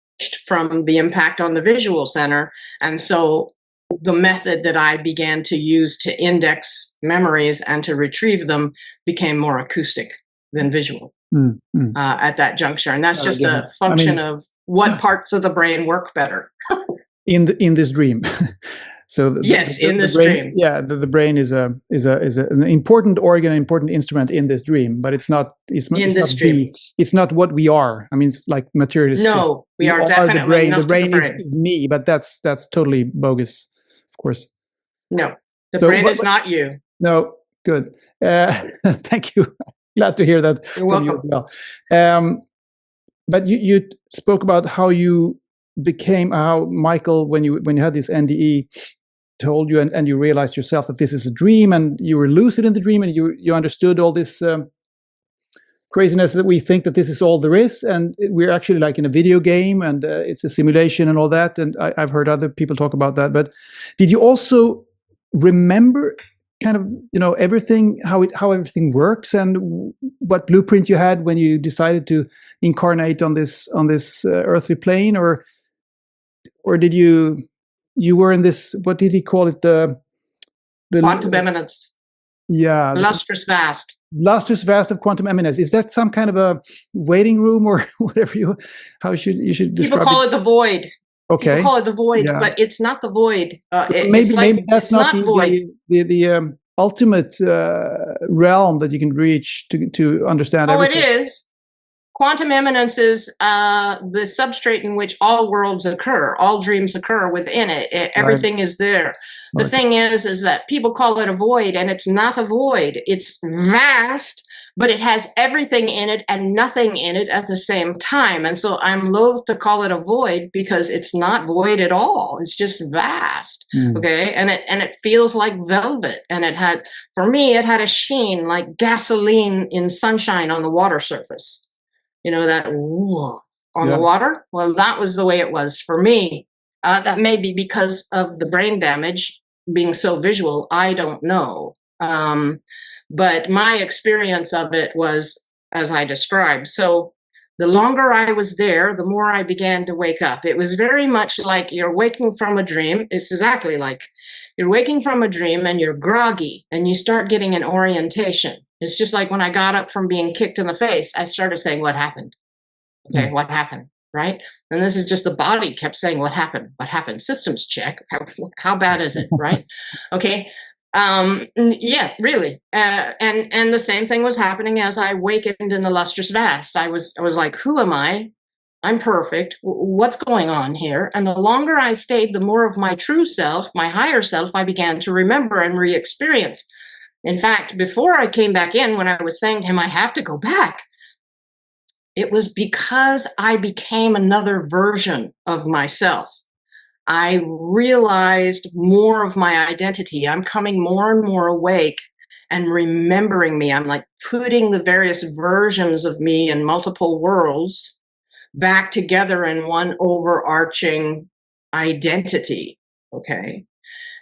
from the impact on the visual center. And so the method that I began to use to index memories and to retrieve them became more acoustic than visual at that juncture. And that's just a function of what parts of the brain work better. In this dream. So in this brain, dream. Yeah, the brain is an important organ, an important instrument in this dream, but it's not what we are. I mean, it's like materialistic. No, we are definitely not the brain. Is me, but that's totally bogus, of course. No, the brain is not you. No, good. Thank you. Glad to hear that. You're welcome. You as well. But you spoke about how you became, how Michael, when you had this NDE, told you and you realized yourself that this is a dream, and you were lucid in the dream, and you understood all this craziness that we think that this is all there is, and we're actually like in a video game, and it's a simulation and all that. And I've heard other people talk about that. But did you also remember kind of, everything, how everything works, and what blueprint you had when you decided to incarnate on this earthly plane, or did you were in this, what did he call it, the quantum eminence? Yeah, lustrous vast of quantum eminence. Is that some kind of a waiting room or whatever you should describe? People call it the void. Okay. People call it the void, but it's not the void. Maybe that's not the ultimate realm that you can reach to understand everything. Oh, it is. Quantum eminence is the substrate in which all worlds occur, all dreams occur within it. Everything is there. Right. The thing is that people call it a void, and it's not a void. It's vast, but it has everything in it and nothing in it at the same time. And so I'm loath to call it a void, because it's not void at all. It's just vast. Okay. And it feels like velvet. And for me, it had a sheen like gasoline in sunshine on the water surface. That on the water. Well, that was the way it was for me. That may be because of the brain damage being so visual. I don't know. But my experience of it was as I described. So the longer I was there, the more I began to wake up. It was very much like you're waking from a dream. It's exactly like you're waking from a dream and you're groggy and you start getting an orientation. It's just like when I got up from being kicked in the face, I started saying, what happened? Okay, what happened? Right? And this is just the body kept saying, what happened? What happened? Systems check. How bad is it? Right? Okay. Yeah, really. And the same thing was happening as I awakened in the lustrous vast. I was like, who am I? I'm perfect. What's going on here? And the longer I stayed, the more of my true self, my higher self, I began to remember and re-experience. In fact, before I came back in, when I was saying to him, I have to go back, it was because I became another version of myself. I realized more of my identity. I'm coming more and more awake and remembering me. I'm like putting the various versions of me in multiple worlds back together in one overarching identity. Okay.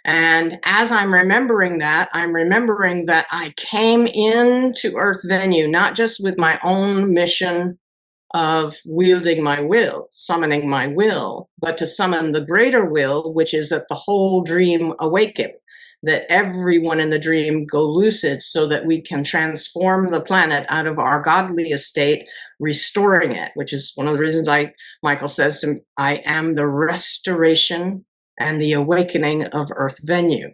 And as I'm remembering that I came into Earth Venue, not just with my own mission of wielding my will, summoning my will, but to summon the greater will, which is that the whole dream awaken, that everyone in the dream go lucid so that we can transform the planet out of our godly estate, restoring it, which is one of the reasons Michael says to me, I am the restoration and the awakening of Earth Venue.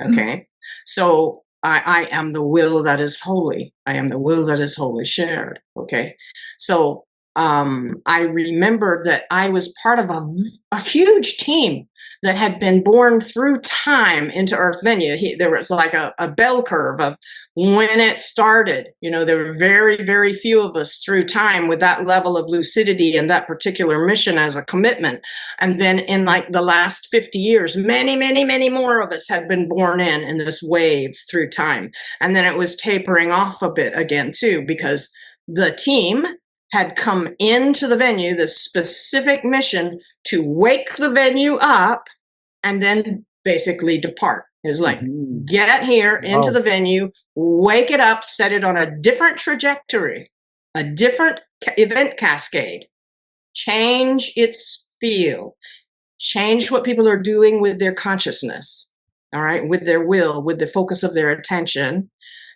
Okay. So I am the will that is holy. I am the will that is wholly shared. Okay. So I remembered that I was part of a huge team that had been born through time into Earth Venue. There was like a bell curve of when it started, there were very, very few of us through time with that level of lucidity and that particular mission as a commitment. And then in like the last 50 years, many, many, many more of us had been born in this wave through time. And then it was tapering off a bit again too, because the team had come into the venue, the specific mission to wake the venue up and then basically depart. It was like, get here into the venue, wake it up, set it on a different trajectory, a different event cascade, change its feel, change what people are doing with their consciousness, all right, with their will, with the focus of their attention,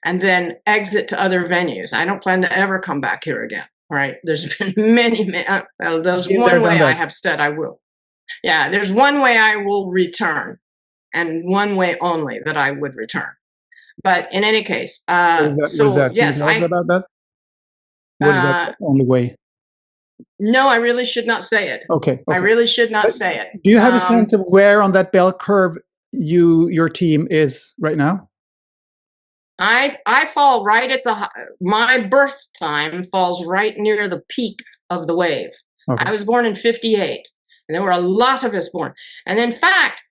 and then exit to other venues. I don't plan to ever come back here again, all right? There's been many, there's one way I have said I will. Yeah, there's one way I will return, and one way only that I would return. But in any case, What is that? Yes, Can you tell us about that? What is that only way? No, I really should not say it. Okay. I really should not say it. Do you have a sense of where on that bell curve your team is right now? I fall right at my birth time falls right near the peak of the wave. Okay. I was born in 58, and there were a lot of us born. And in fact,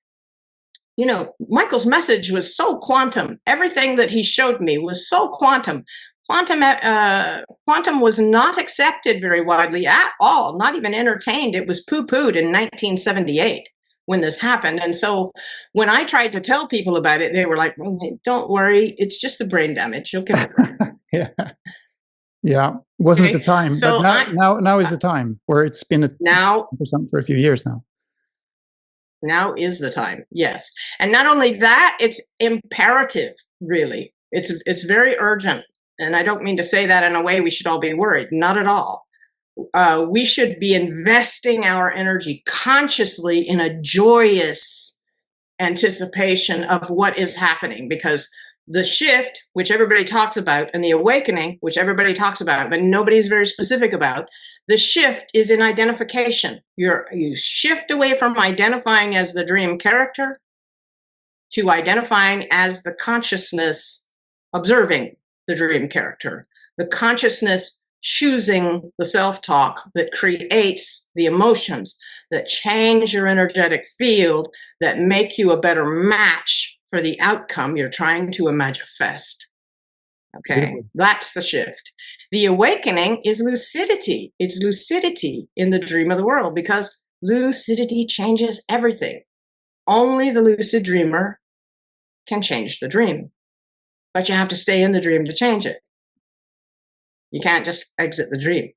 Michael's message was so quantum. Everything that he showed me was so quantum. Quantum was not accepted very widely at all, not even entertained. It was poo-pooed in 1978 when this happened. And so when I tried to tell people about it, they were like, don't worry, it's just the brain damage. You'll get over it. Yeah. Wasn't the time. So but now is the time, where it's been for a few years now. Now is the time, yes. And not only that, it's imperative, really. It's very urgent. And I don't mean to say that in a way we should all be worried. Not at all. We should be investing our energy consciously in a joyous anticipation of what is happening, because the shift, which everybody talks about, and the awakening, which everybody talks about, but nobody's very specific about, the shift is in identification. You shift away from identifying as the dream character to identifying as the consciousness observing the dream character, the consciousness choosing the self-talk that creates the emotions that change your energetic field, that make you a better match for the outcome you're trying to manifest. Okay, beautiful. That's the shift. The awakening is lucidity. It's lucidity in the dream of the world, because lucidity changes everything. Only the lucid dreamer can change the dream, but you have to stay in the dream to change it. You can't just exit the dream.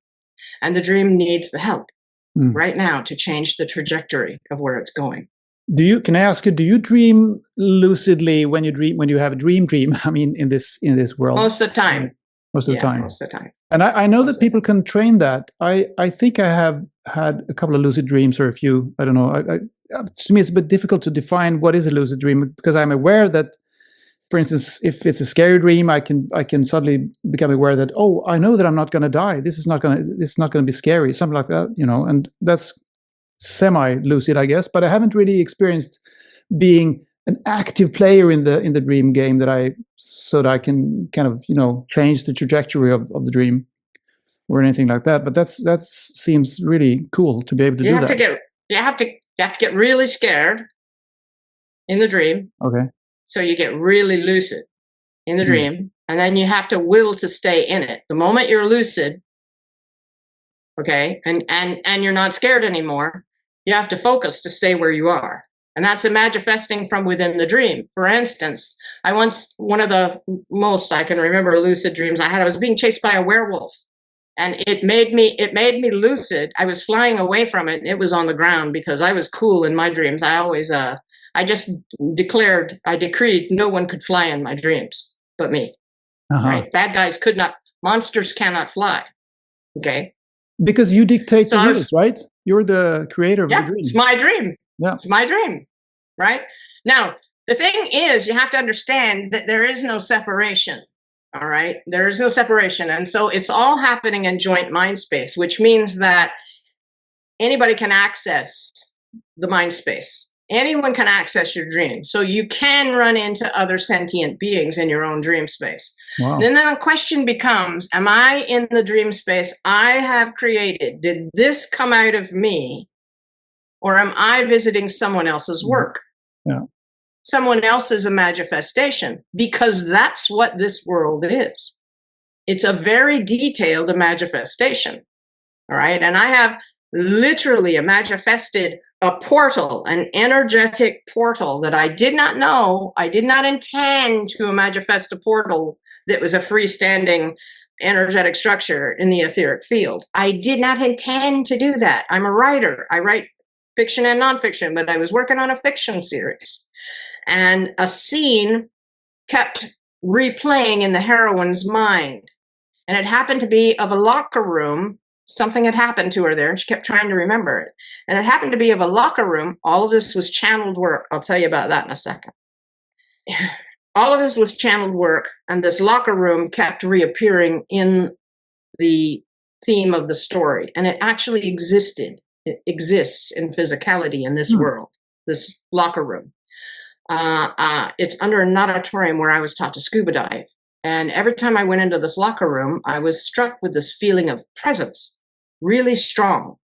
And the dream needs the help right now to change the trajectory of where it's going. Can I ask you, do you dream lucidly when you have a dream? I mean, in this world? Most of the time. Most of the time. Most of the time. And I know that people can train that. I think I have had a couple of lucid dreams, or a few. I don't know. To me, it's a bit difficult to define what is a lucid dream, because I'm aware that, for instance, if it's a scary dream, I can suddenly become aware that, oh, I know that I'm not going to die. This is not going to be scary, something like that, and that's semi-lucid, I guess. But I haven't really experienced being an active player in the dream game so that I can kind of change the trajectory of the dream or anything like that. But that seems really cool to be able to do that. You have to get really scared in the dream. Okay. So you get really lucid in the dream, and then you have to will to stay in it. The moment you're lucid, okay, and you're not scared anymore, you have to focus to stay where you are. And that's Imagifesting from within the dream. For instance, one of the most I can remember lucid dreams I had, I was being chased by a werewolf. And it made me lucid. I was flying away from it, and it was on the ground, because I was cool in my dreams. I just decreed no one could fly in my dreams but me. Right? Bad guys monsters cannot fly. Okay? Because you dictate the rules, right? You're the creator of the dream. It's my dream. Yeah. It's my dream. Right? Now, the thing is, you have to understand that there is no separation. All right? There is no separation. And so it's all happening in joint mind space, which means that anybody can access the mind space. Anyone can access your dreams. So you can run into other sentient beings in your own dream space. Wow. And then the question becomes, am I in the dream space I have created? Did this come out of me? Or am I visiting someone else's work? Yeah. Someone else's Imagifestation, because that's what this world is. It's a very detailed Imagifestation. All right. And I have literally Imagifested a portal, an energetic portal that I did not know. I did not intend to Imagifest a portal that was a freestanding energetic structure in the etheric field. I did not intend to do that. I'm a writer. I write fiction and nonfiction, but I was working on a fiction series. And a scene kept replaying in the heroine's mind. And it happened to be of a locker room. Something had happened to her there, and she kept trying to remember it. And it happened to be of a locker room. All of this was channeled work. I'll tell you about that in a second. All of this was channeled work, and this locker room kept reappearing in the theme of the story. And it actually existed. It exists in physicality in this world, this locker room. It's under an auditorium where I was taught to scuba dive. And every time I went into this locker room, I was struck with this feeling of presence, really strong.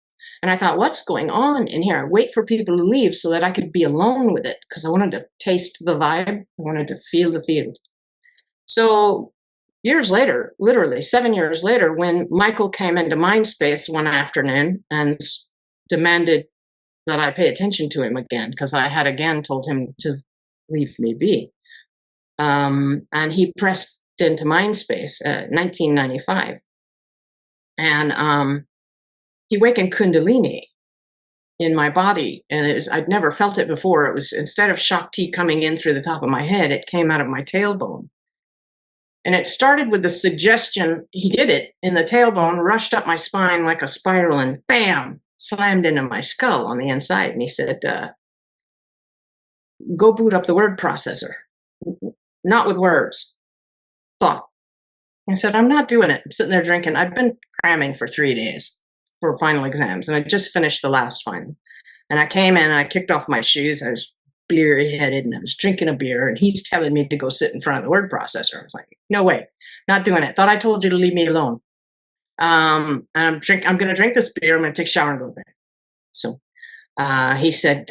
And I thought, what's going on in here? I wait for people to leave so that I could be alone with it, because I wanted to taste the vibe. I wanted to feel the field. So years later, literally 7 years later, when Michael came into Mindspace one afternoon and demanded that I pay attention to him again, because I had again told him to leave me be. And he pressed into Mindspace, 1995. And he awakened Kundalini in my body. And I'd never felt it before. It was, instead of Shakti coming in through the top of my head, it came out of my tailbone. And it started with the suggestion, he did it in the tailbone, rushed up my spine like a spiral, and bam, slammed into my skull on the inside. And he said, go boot up the word processor. Not with words, thought. I said, I'm not doing it. I'm sitting there drinking. I've been cramming for 3 days for final exams, and I just finished the last final. And I came in and I kicked off my shoes. I was bleary-headed and I was drinking a beer, and he's telling me to go sit in front of the word processor. I was like, no way, not doing it. Thought I told you to leave me alone. And I'm going to drink this beer. I'm going to take a shower and go to bed. So he said,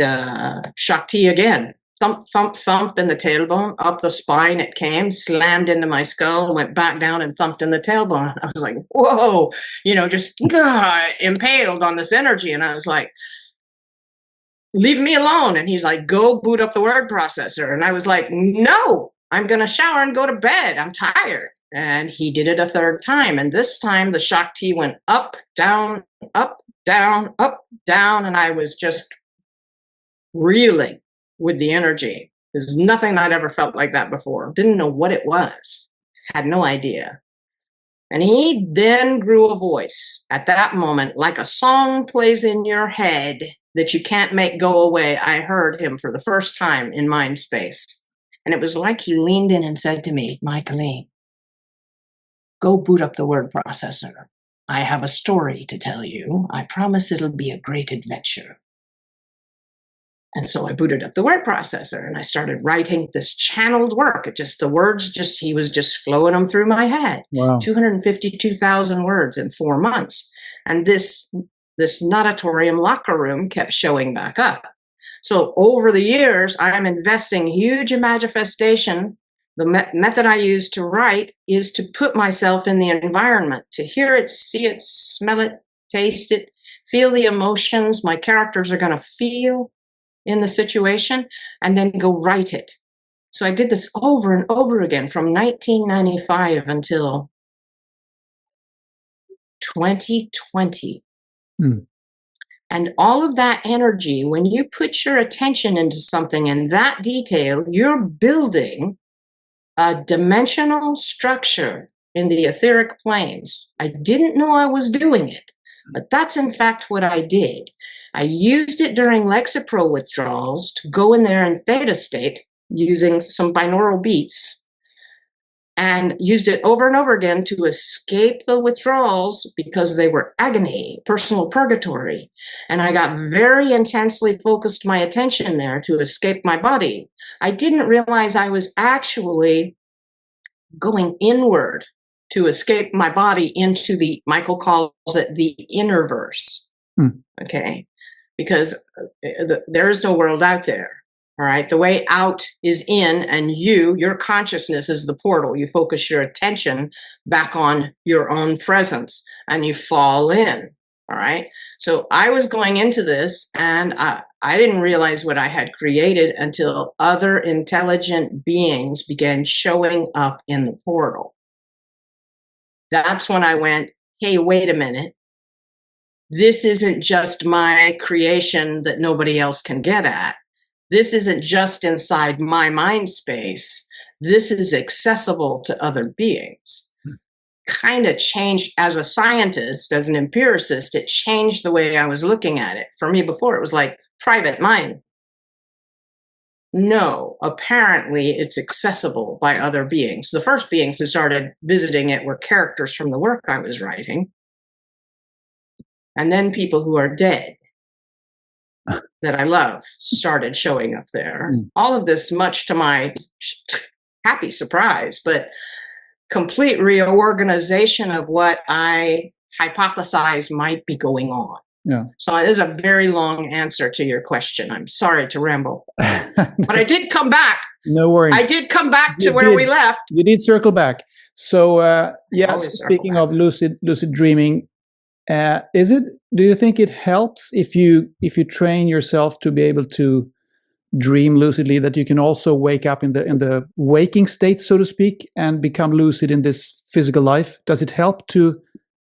Shakti again. Thump, thump, thump in the tailbone, up the spine it came, slammed into my skull, went back down and thumped in the tailbone. I was like, whoa, just impaled on this energy. And I was like, leave me alone. And he's like, go boot up the word processor. And I was like, no, I'm going to shower and go to bed. I'm tired. And he did it a third time. And this time the Shakti went up, down, up, down, up, down. And I was just reeling with the energy. There's nothing I'd ever felt like that before. Didn't know what it was. Had no idea. And he then grew a voice at that moment, like a song plays in your head that you can't make go away. I heard him for the first time in Mindspace. And it was like he leaned in and said to me, Cailín, go boot up the word processor. I have a story to tell you. I promise it'll be a great adventure. And so I booted up the word processor and I started writing this channeled work. He was just flowing them through my head. Wow. 252,000 words in 4 months. And this natatorium locker room kept showing back up. So over the years, I'm investing huge Imagifestation. The method I use to write is to put myself in the environment, to hear it, see it, smell it, taste it, feel the emotions my characters are going to feel in the situation, and then go write it. So I did this over and over again from 1995 until 2020. And all of that energy, when you put your attention into something in that detail, you're building a dimensional structure in the etheric planes. I didn't know I was doing it, but that's in fact what I did. I used it during Lexapro withdrawals to go in there in theta state using some binaural beats and used it over and over again to escape the withdrawals because they were agony, personal purgatory. And I got very intensely focused my attention there to escape my body. I didn't realize I was actually going inward to escape my body into the, Michael calls it the inner verse. Okay. Because there is no world out there. All right. The way out is in, and your consciousness is the portal. You focus your attention back on your own presence and you fall in. All right. So I was going into this, and I didn't realize what I had created until other intelligent beings began showing up in the portal. That's when I went, hey, wait a minute. This isn't just my creation that nobody else can get at. This isn't just inside my mind space. This is accessible to other beings. Kind of changed, as a scientist, as an empiricist, it changed the way I was looking at it. For me before, it was like private mind. No, apparently it's accessible by other beings. The first beings who started visiting it were characters from the work I was writing. And then people who are dead that I love started showing up there. All of this much to my happy surprise, but complete reorganization of what I hypothesize might be going on. Yeah. So it is a very long answer to your question. I'm sorry to ramble. But I did come back. No worries. I did come back to where we left. You did circle back. So Always speaking of lucid dreaming, do you think it helps if you train yourself to be able to dream lucidly, that you can also wake up in the waking state, so to speak, and become lucid in this physical life? Does it help to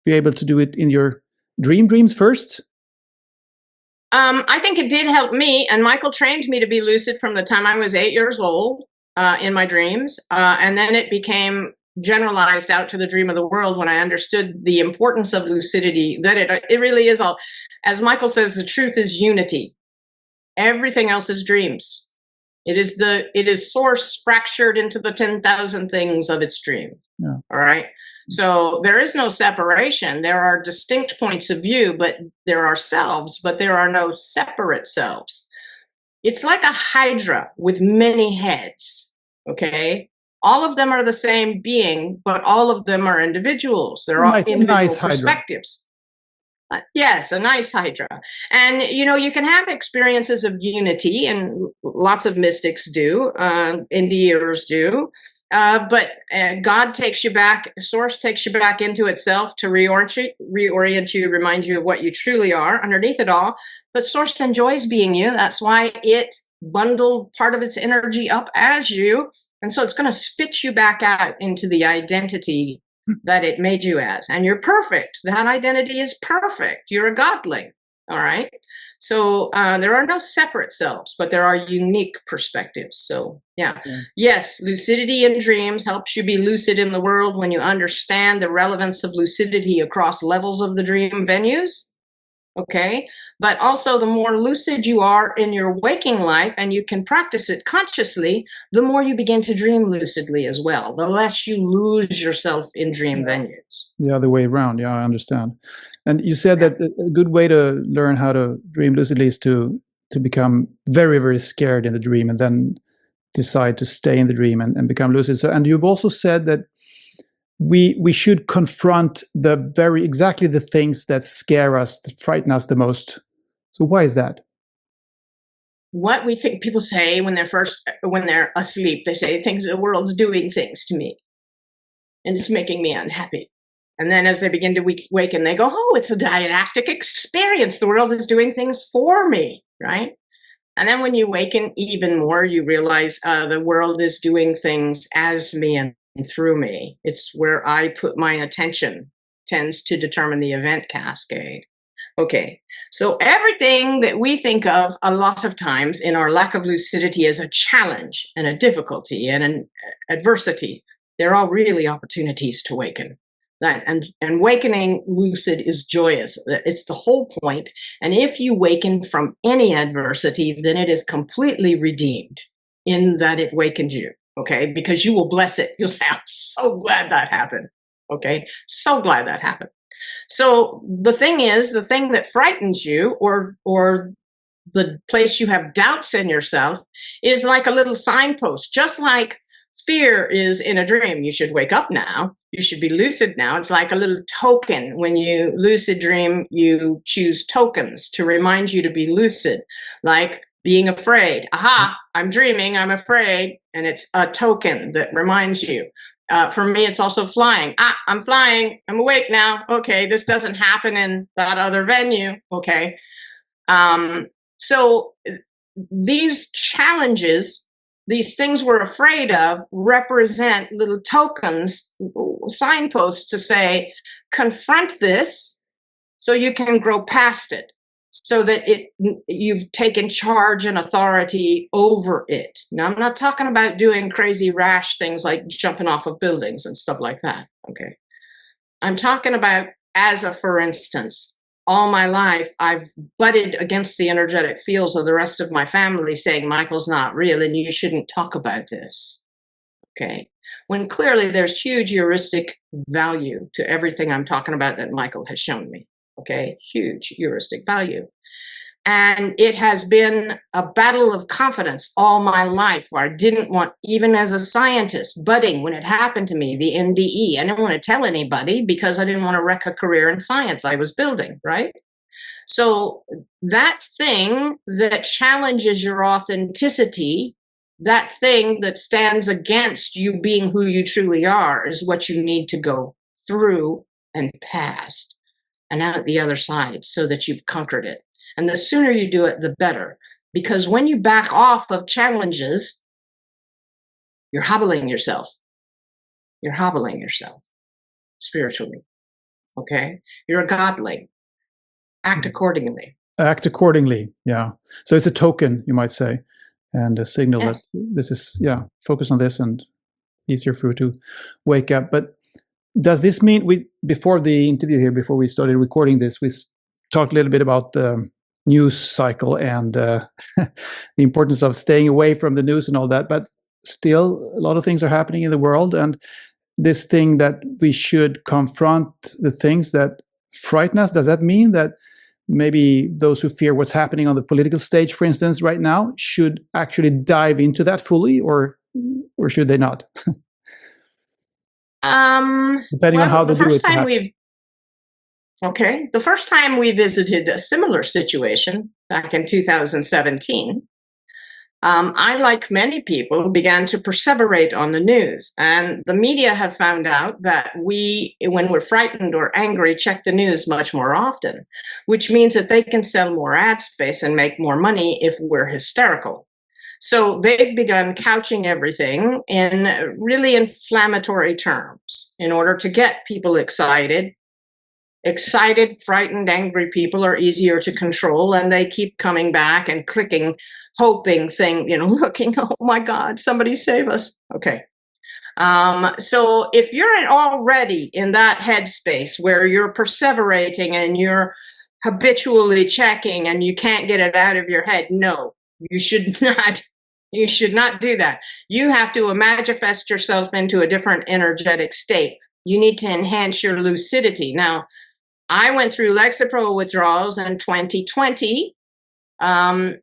be able to do it in your dreams first? I think it did help me, and Michael trained me to be lucid from the time I was 8 years old in my dreams, and then it became generalized out to the dream of the world when I understood the importance of lucidity, that it really is all, as Michael says, the truth is unity. Everything else is dreams. It is source fractured into the 10,000 things of its dreams. Yeah. All right. So there is no separation. There are distinct points of view, but there are selves, but there are no separate selves. It's like a hydra with many heads. Okay. All of them are the same being, but all of them are individuals. They're all individual perspectives. Yes, a nice hydra. And, you can have experiences of unity, and lots of mystics do, Indians do. But God takes you back, Source takes you back into itself to reorient you, remind you of what you truly are underneath it all. But Source enjoys being you. That's why it bundled part of its energy up as you. And so it's going to spit you back out into the identity that it made you as. And you're perfect. That identity is perfect. You're a godling. All right. So there are no separate selves, but there are unique perspectives. So, yeah. Yes, lucidity in dreams helps you be lucid in the world when you understand the relevance of lucidity across levels of the dream venues. Okay. But also, the more lucid you are in your waking life and you can practice it consciously, the more you begin to dream lucidly as well, the less you lose yourself in dream venues. The other way around. Yeah, I understand. And you said that a good way to learn how to dream lucidly is to become very, very scared in the dream and then decide to stay in the dream and become lucid. So, and you've also said that we should confront exactly the things that scare us, that frighten us the most. So why is that? What we think people say when they're asleep, they say the world's doing things to me and it's making me unhappy. And then as they begin to waken, they go, oh, it's a didactic experience. The world is doing things for me, right? And then when you waken even more, you realize the world is doing things as me and through me. It's where I put my attention tends to determine the event cascade. Okay, so everything that we think of a lot of times in our lack of lucidity as a challenge and a difficulty and an adversity, they're all really opportunities to waken. And wakening lucid is joyous. It's the whole point. And if you waken from any adversity, then it is completely redeemed in that it wakened you. okay? Because you will bless it. You'll say, I'm so glad that happened, okay? So glad that happened. So the thing is, the thing that frightens you, or the place you have doubts in yourself, is like a little signpost, just like fear is in a dream. You should wake up now. You should be lucid now. It's like a little token. When you lucid dream, you choose tokens to remind you to be lucid, like being afraid. Aha, I'm dreaming, I'm afraid. And it's a token that reminds you. For me, it's also flying. I'm flying. I'm awake now. Okay, this doesn't happen in that other venue. Okay. So these challenges, these things we're afraid of, represent little tokens, signposts to say, confront this so you can grow past it, so that you've taken charge and authority over it. Now, I'm not talking about doing crazy rash things like jumping off of buildings and stuff like that. Okay. I'm talking about, as a for instance, all my life, I've butted against the energetic fields of the rest of my family, saying, Michael's not real and you shouldn't talk about this. Okay. When clearly there's huge heuristic value to everything I'm talking about that Michael has shown me. Okay. Huge heuristic value. And it has been a battle of confidence all my life, where I didn't want, even as a scientist, budding when it happened to me, the NDE, I didn't want to tell anybody because I didn't want to wreck a career in science I was building, right? So that thing that challenges your authenticity, that thing that stands against you being who you truly are, is what you need to go through and past and out the other side so that you've conquered it. And the sooner you do it, the better. Because when you back off of challenges, you're hobbling yourself. You're hobbling yourself spiritually. Okay? You're a godling. Act accordingly. Act accordingly, yeah. So it's a token, you might say, and a signal that this is, focus on this and easier for you to wake up. But does this mean, before the interview here, before we started recording this, we talked a little bit about the news cycle and the importance of staying away from the news and all that, but still a lot of things are happening in the world, and this thing that we should confront the things that frighten us. Does that mean that maybe those who fear what's happening on the political stage, for instance, right now, should actually dive into that fully, or should they not? Depending on how they do it, perhaps. Okay. The first time we visited a similar situation back in 2017, I, like many people, began to perseverate on the news. And the media have found out that we, when we're frightened or angry, check the news much more often, which means that they can sell more ad space and make more money if we're hysterical. So they've begun couching everything in really inflammatory terms in order to get people excited. Excited, frightened, angry people are easier to control, and they keep coming back and clicking, hoping, looking, oh my God, somebody save us. Okay. So if you're already in that headspace where you're perseverating and you're habitually checking and you can't get it out of your head, no, you should not. You should not do that. You have to manifest yourself into a different energetic state. You need to enhance your lucidity. Now, I went through Lexapro withdrawals in 2020. The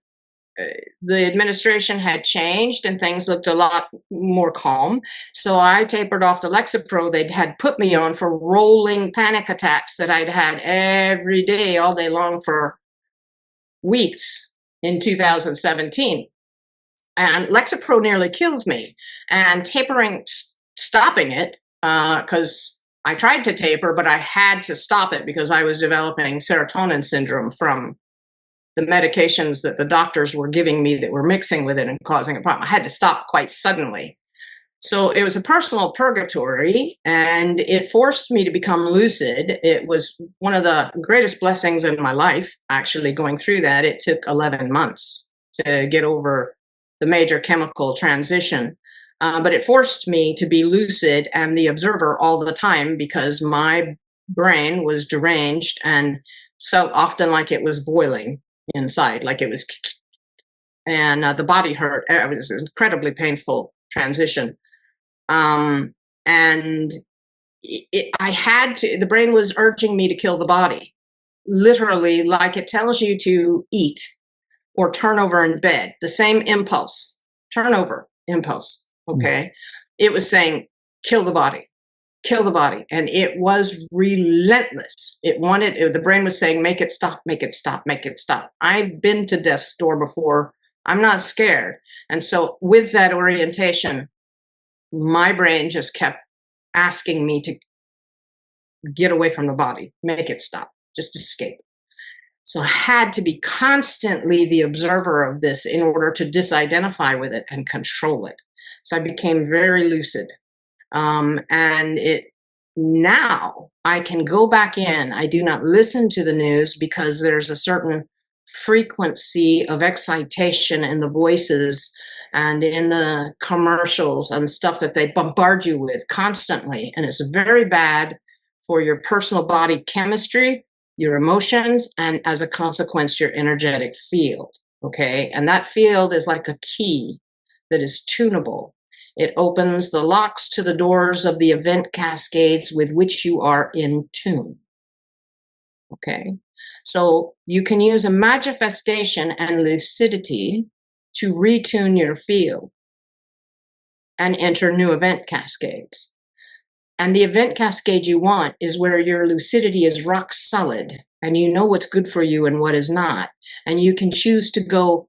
administration had changed and things looked a lot more calm. So I tapered off the Lexapro they'd had put me on for rolling panic attacks that I'd had every day, all day long for weeks in 2017. And Lexapro nearly killed me. And tapering, stopping it, because I tried to taper, but I had to stop it because I was developing serotonin syndrome from the medications that the doctors were giving me that were mixing with it and causing a problem. I had to stop quite suddenly. So it was a personal purgatory, and it forced me to become lucid. It was one of the greatest blessings in my life, actually, going through that. It took 11 months to get over the major chemical transition. But it forced me to be lucid and the observer all the time, because my brain was deranged and felt often like it was boiling inside, like it was, and the body hurt. It was an incredibly painful transition. And I had to, the brain was urging me to kill the body, literally, like it tells you to eat or turn over in bed, the same impulse, turnover impulse. Okay. It was saying, kill the body, kill the body. And it was relentless. The brain was saying, make it stop, make it stop, make it stop. I've been to death's door before. I'm not scared. And so with that orientation, my brain just kept asking me to get away from the body, make it stop, just escape. So I had to be constantly the observer of this in order to disidentify with it and control it. So I became very lucid. Now I can go back in. I do not listen to the news because there's a certain frequency of excitation in the voices and in the commercials and stuff that they bombard you with constantly. And it's very bad for your personal body chemistry, your emotions, and as a consequence, your energetic field. Okay. And that field is like a key that is tunable. It opens the locks to the doors of the event cascades with which you are in tune. Okay. So you can use Imagifesting and lucidity to retune your field and enter new event cascades. And the event cascade you want is where your lucidity is rock solid and you know what's good for you and what is not. And you can choose to go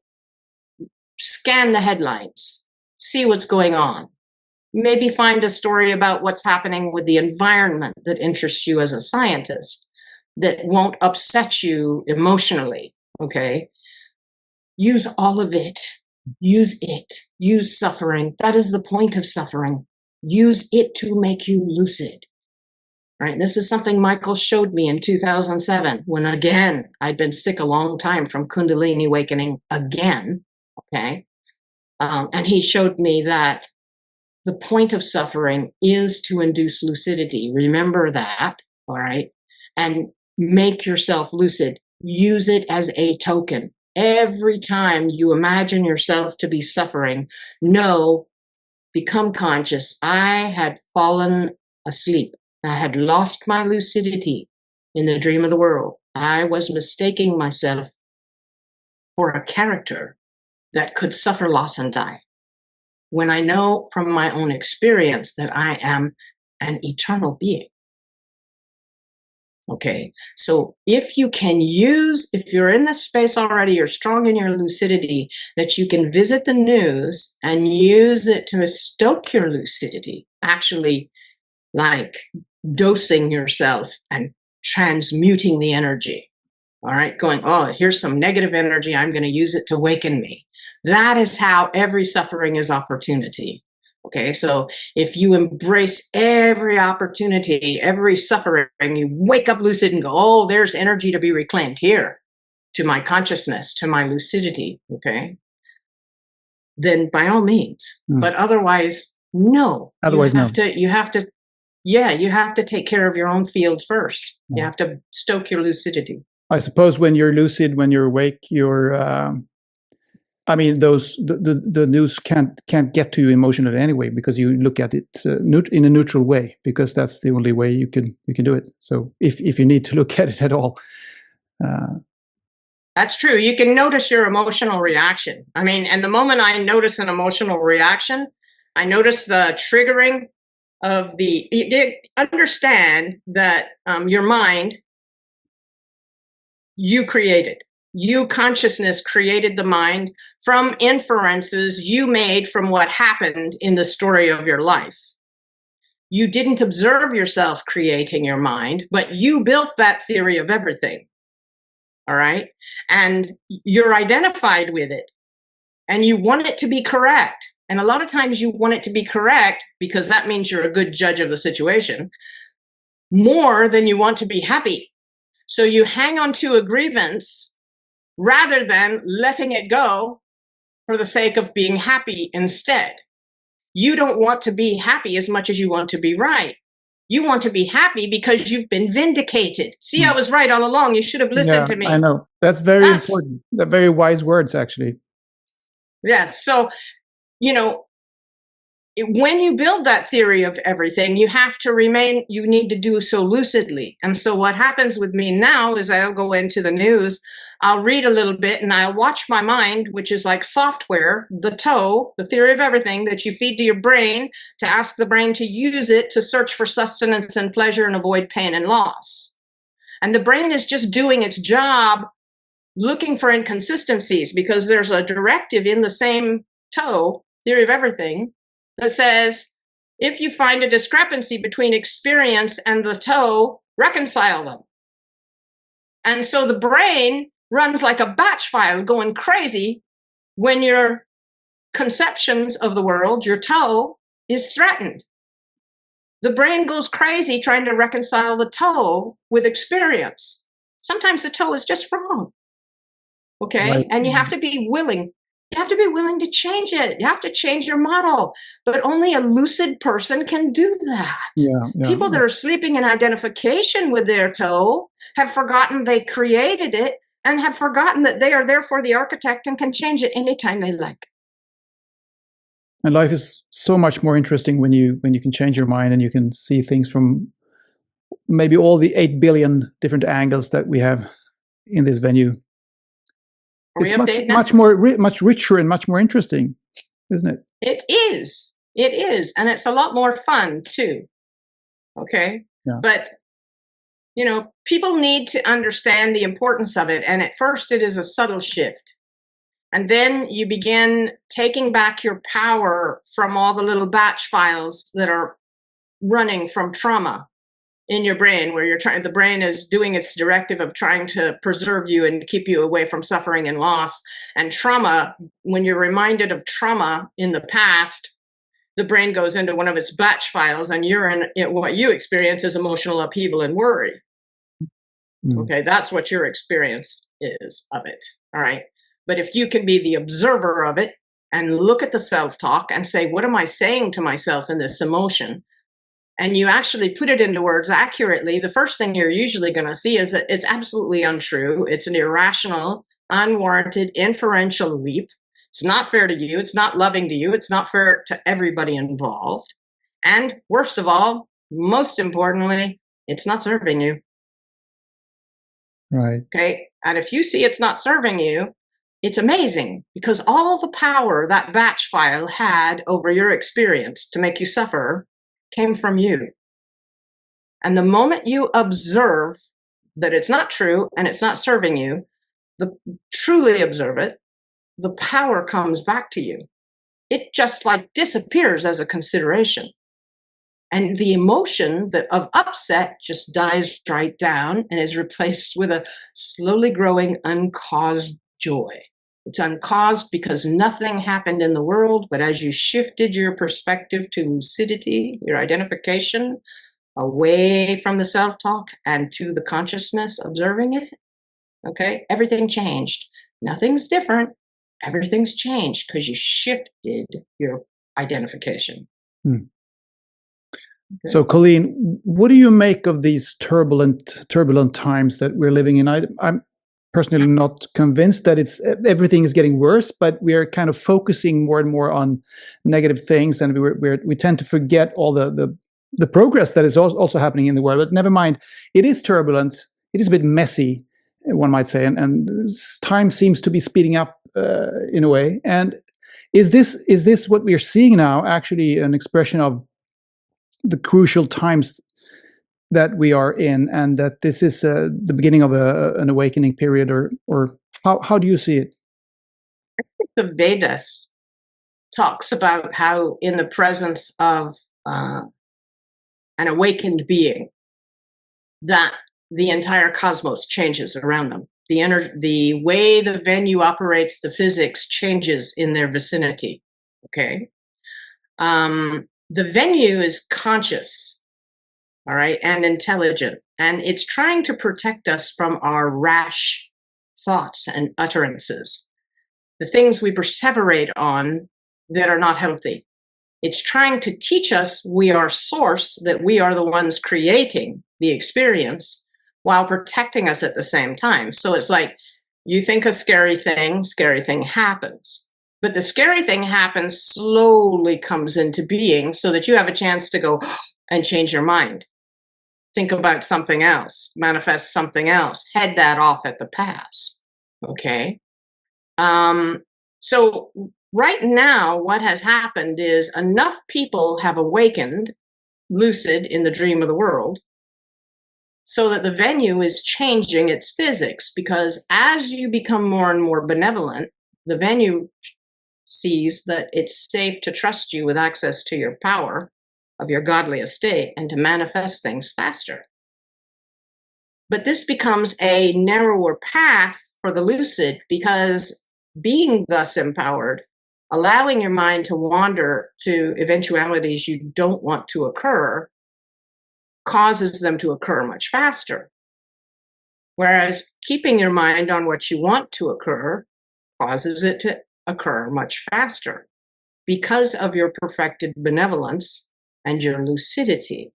scan the headlines, see what's going on. Maybe find a story about what's happening with the environment that interests you as a scientist, that won't upset you emotionally, okay? Use all of it. Use it. Use suffering. That is the point of suffering. Use it to make you lucid. Right? This is something Michael showed me in 2007 when, again, I'd been sick a long time from Kundalini awakening again, okay? And he showed me that the point of suffering is to induce lucidity. Remember that, all right? And make yourself lucid. Use it as a token. Every time you imagine yourself to be suffering, become conscious. I had fallen asleep. I had lost my lucidity in the dream of the world. I was mistaking myself for a character that could suffer loss and die, when I know from my own experience that I am an eternal being. Okay, so if you're in this space already, you're strong in your lucidity, that you can visit the news and use it to stoke your lucidity, actually like dosing yourself and transmuting the energy. All right, going, oh, here's some negative energy, I'm going to use it to awaken me. That is how every suffering is opportunity. Okay, so if you embrace every opportunity, every suffering, you wake up lucid and go, oh, there's energy to be reclaimed here, to my consciousness, to my lucidity, okay? Then by all means. But otherwise, no. Otherwise, you have to take care of your own field first. You have to stoke your lucidity. I suppose when you're lucid, when you're awake, the news can't get to you emotionally anyway, because you look at it in a neutral way, because that's the only way you can do it. So if you need to look at it at all, that's true. You can notice your emotional reaction. And the moment I notice an emotional reaction, I notice the triggering of understand that your mind, you created. You, consciousness, created the mind from inferences you made from what happened in the story of your life. You didn't observe yourself creating your mind, but you built that theory of everything. All right? And you're identified with it. And you want it to be correct. And a lot of times you want it to be correct because that means you're a good judge of the situation, more than you want to be happy. So you hang on to a grievance rather than letting it go for the sake of being happy instead. You don't want to be happy as much as you want to be right. You want to be happy because you've been vindicated. See, I was right all along. You should have listened to me. I know. That's very important. They're very wise words, actually. Yes. So, when you build that theory of everything, you need to do so lucidly. And so what happens with me now is I'll go into the news, I'll read a little bit, and I'll watch my mind, which is like software, the theory of everything that you feed to your brain to ask the brain to use it to search for sustenance and pleasure and avoid pain and loss. And the brain is just doing its job looking for inconsistencies, because there's a directive in the same theory of everything, that says, if you find a discrepancy between experience and the reconcile them. And so the brain runs like a batch file going crazy when your conceptions of the world, your is threatened. The brain goes crazy trying to reconcile the with experience. Sometimes the is just wrong. Okay. Right. And you have to be willing. You have to be willing to change it. You have to change your model. But only a lucid person can do that. People that are sleeping in identification with their have forgotten they created it, and have forgotten that they are therefore the architect and can change it anytime they like. And life is so much more interesting when you can change your mind and you can see things from maybe all the 8 billion different angles that we have in this venue. It's much richer and much more interesting, isn't it? It is. It is. And it's a lot more fun too. Okay. Yeah. But, people need to understand the importance of it. And at first it is a subtle shift. And then you begin taking back your power from all the little batch files that are running from trauma in your brain, where the brain is doing its directive of trying to preserve you and keep you away from suffering and loss. And trauma, when you're reminded of trauma in the past, the brain goes into one of its batch files, and what you experience is emotional upheaval and worry. Okay, that's what your experience is of it. All right. But if you can be the observer of it and look at the self-talk and say, what am I saying to myself in this emotion? And you actually put it into words accurately, the first thing you're usually going to see is that it's absolutely untrue. It's an irrational, unwarranted, inferential leap. It's not fair to you. It's not loving to you. It's not fair to everybody involved. And worst of all, most importantly, it's not serving you. Right. Okay. And if you see it's not serving you, it's amazing, because all the power that batch file had over your experience to make you suffer came from you. And the moment you observe that it's not true and it's not serving you, truly observe it, the power comes back to you. It just like disappears as a consideration. And the emotion of upset just dies right down and is replaced with a slowly growing uncaused joy. It's uncaused because nothing happened in the world, but as you shifted your perspective to lucidity, your identification, away from the self-talk and to the consciousness observing it, okay, everything changed. Nothing's different. Everything's changed because you shifted your identification. Okay. So, Cailín, what do you make of these turbulent times that we're living in? I'm personally not convinced that everything is getting worse, but we are kind of focusing more and more on negative things, and we tend to forget all the progress that is also happening in the world. But never mind, it is turbulent. It is a bit messy, one might say, and time seems to be speeding up in a way. And is this what we are seeing now actually an expression of the crucial times that we are in, and that this is the beginning of an awakening period, or how do you see it? The Vedas talks about how in the presence of an awakened being, that the entire cosmos changes around them. The way the venue operates, the physics changes in their vicinity. Okay. The venue is conscious, all right, and intelligent, and it's trying to protect us from our rash thoughts and utterances, the things we perseverate on that are not healthy. It's trying to teach us we are source, that we are the ones creating the experience while protecting us at the same time. So it's like you think a scary thing happens. But the scary thing happens, slowly comes into being so that you have a chance to go and change your mind. Think about something else, manifest something else, head that off at the pass. Okay. So right now, what has happened is enough people have awakened lucid in the dream of the world so that the venue is changing its physics, because as you become more and more benevolent, the venue sees that it's safe to trust you with access to your power of your godly estate and to manifest things faster. But this becomes a narrower path for the lucid, because being thus empowered, allowing your mind to wander to eventualities you don't want to occur, causes them to occur much faster. Whereas keeping your mind on what you want to occur causes it to occur much faster because of your perfected benevolence and your lucidity.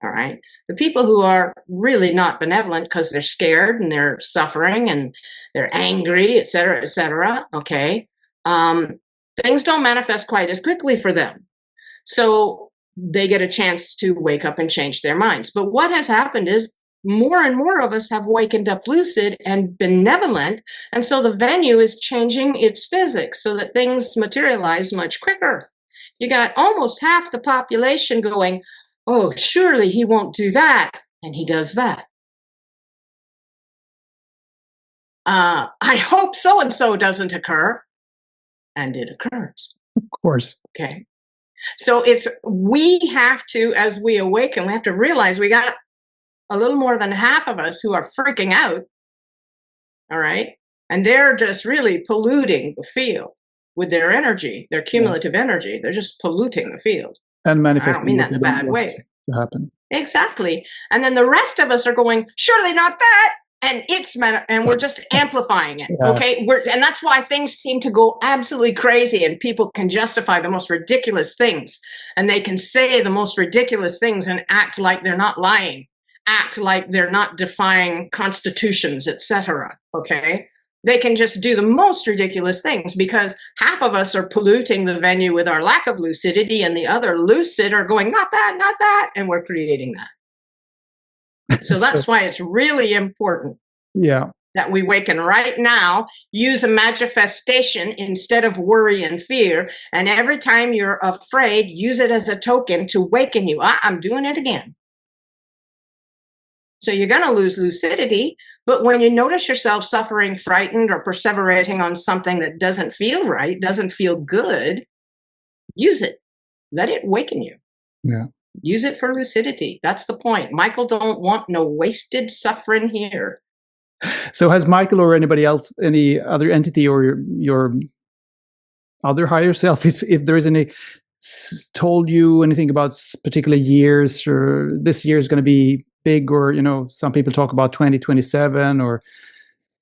All right. The people who are really not benevolent because they're scared and they're suffering and they're angry, et cetera, okay, things don't manifest quite as quickly for them. So they get a chance to wake up and change their minds. But what has happened is more and more of us have wakened up lucid and benevolent. And so the venue is changing its physics so that things materialize much quicker. You got almost half the population going, oh, surely he won't do that. And he does that. I hope so-and-so doesn't occur. And it occurs. Of course. Okay. So we have to, as we awaken, we have to realize we got a little more than half of us who are freaking out. All right. And they're just really polluting the field with their energy, their cumulative energy. They're just polluting the field. And manifesting. I don't mean that in a bad way. To happen. Exactly. And then the rest of us are going, surely not that. And and we're just amplifying it. Yeah. Okay. And that's why things seem to go absolutely crazy, and people can justify the most ridiculous things, and they can say the most ridiculous things and act like they're not lying, act like they're not defying constitutions, etc. Okay. They can just do the most ridiculous things because half of us are polluting the venue with our lack of lucidity, and the other lucid are going, not that, and we're creating that. So that's why it's really important that we waken right now, use a manifestation instead of worry and fear. And every time you're afraid, use it as a token to waken you. I'm doing it again. So you're going to lose lucidity. But when you notice yourself suffering, frightened, or perseverating on something that doesn't feel right, doesn't feel good, use it. Let it waken you. Yeah. Use it for lucidity. That's the point. Michael don't want no wasted suffering here. So has Michael or anybody else, any other entity or your other higher self, if there is any, told you anything about particular years, or this year is going to be big, or, some people talk about 2027, or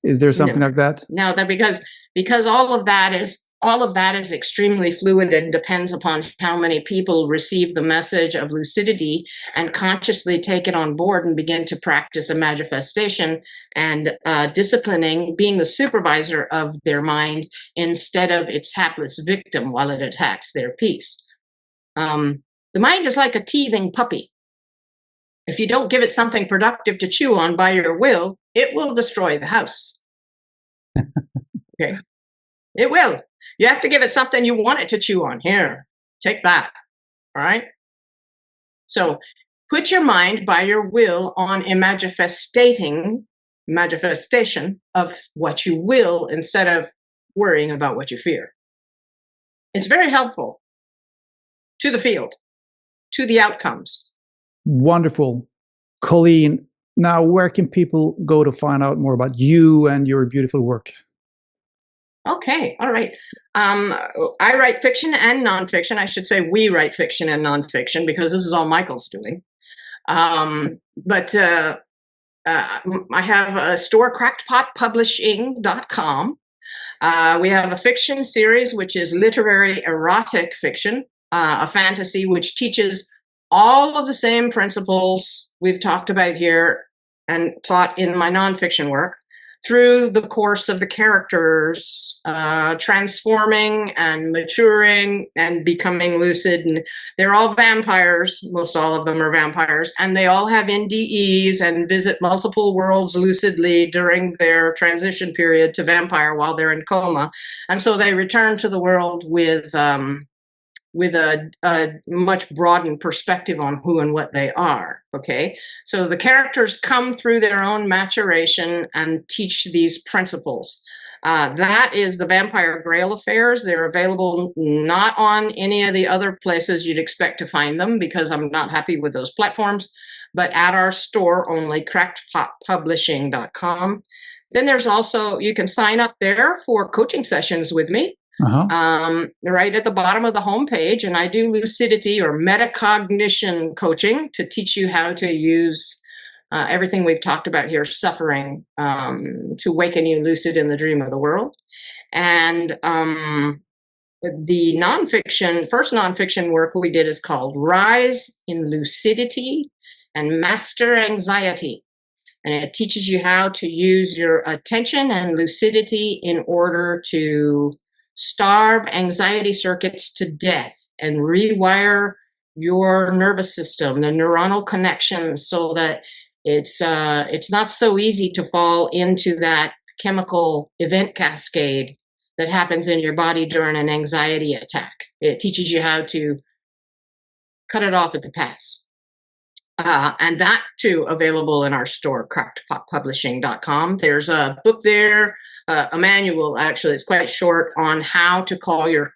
is there something like that? No, that because all of that is extremely fluid and depends upon how many people receive the message of lucidity and consciously take it on board and begin to practice a manifestation and disciplining, being the supervisor of their mind instead of its hapless victim while it attacks their peace. The mind is like a teething puppy. If you don't give it something productive to chew on by your will, it will destroy the house. Okay, it will. You have to give it something you want it to chew on. Here, take that. All right. So put your mind by your will on a manifestation of what you will instead of worrying about what you fear. It's very helpful to the field, to the outcomes. Wonderful. Cailín, now where can people go to find out more about you and your beautiful work? Okay, all right. I write fiction and nonfiction. I should say we write fiction and nonfiction because this is all Michael's doing. But I have a store, crackedpotpublishing.com. We have a fiction series, which is literary erotic fiction, a fantasy which teaches all of the same principles we've talked about here and taught in my nonfiction work. through the course of the characters transforming and maturing and becoming lucid. And they're all vampires. Most all of them are vampires. And they all have NDEs and visit multiple worlds lucidly during their transition period to vampire while they're in coma. And so they return to the world with a much broadened perspective on who and what they are, okay? So the characters come through their own maturation and teach these principles. That is the Vampire Grail Affairs. They're available not on any of the other places you'd expect to find them because I'm not happy with those platforms, but at our store only, crackpotpublishing.com. Then there's also, you can sign up there for coaching sessions with me. Right at the bottom of the homepage, and I do lucidity or metacognition coaching to teach you how to use everything we've talked about here, suffering, to waken you lucid in the dream of the world. And the first nonfiction work we did is called Rise in Lucidity and Master Anxiety. And it teaches you how to use your attention and lucidity in order to starve anxiety circuits to death and rewire your nervous system, the neuronal connections, so that it's not so easy to fall into that chemical event cascade that happens in your body during an anxiety attack. It teaches you how to cut it off at the pass. And that too available in our store, crackpotpublishing.com. There's a book there, a manual actually, it's quite short, on how to call your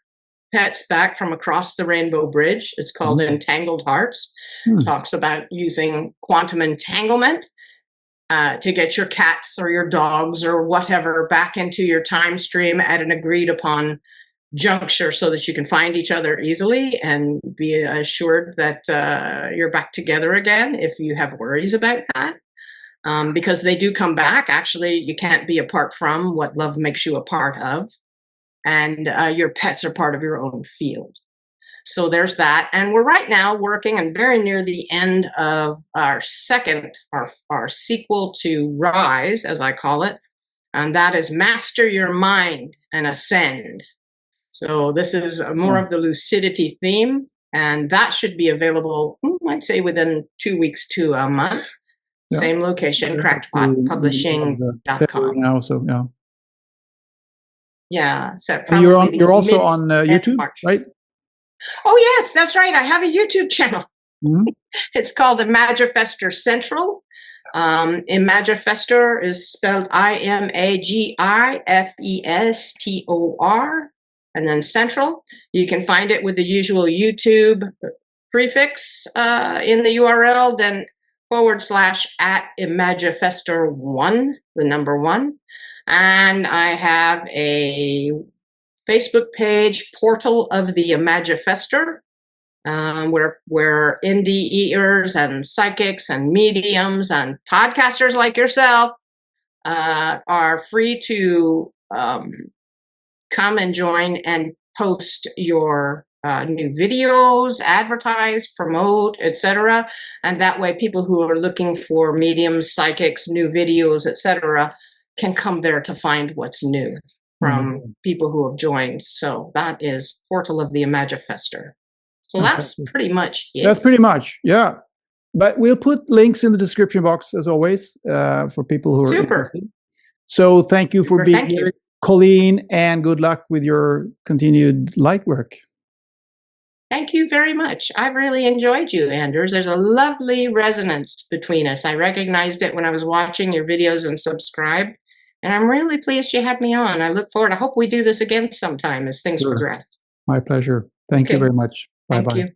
pets back from across the rainbow bridge. It's called Entangled Hearts. Talks about using quantum entanglement to get your cats or your dogs or whatever back into your time stream at an agreed upon juncture so that you can find each other easily and be assured that you're back together again if you have worries about that. Because they do come back. Actually, you can't be apart from what love makes you a part of. And your pets are part of your own field. So there's that. And we're right now working and very near the end of our sequel to Rise, as I call it. And that is Master Your Mind and Ascend. So this is more of the lucidity theme. And that should be available, I'd say, within 2 weeks to a month. Yeah. Same location, crackpotpublishing.com. Now, so yeah. Yeah. So you're also on YouTube, right? Oh, yes, that's right. I have a YouTube channel. It's called Imagifestor Central. Imagifestor is spelled IMAGIFESTOR, and then Central. You can find it with the usual YouTube prefix in the URL, then /@Imagifestor1, the number 1. And I have a Facebook page, Portal of the Imagifestor, where NDEers and psychics and mediums and podcasters like yourself are free to come and join and post your new videos, advertise, promote, etc. And that way people who are looking for mediums, psychics, new videos, etc. can come there to find what's new from people who have joined. So that is Portal of the Imagifestor. So that's pretty much it. That's pretty much, yeah. But we'll put links in the description box as always for people who are interested. So thank you for being here, Cailín, and good luck with your continued light work. Thank you very much. I've really enjoyed you, Anders. There's a lovely resonance between us. I recognized it when I was watching your videos and subscribed. And I'm really pleased you had me on. I look forward. I hope we do this again sometime as things progress. My pleasure. Thank you very much. Bye-bye. Thank you.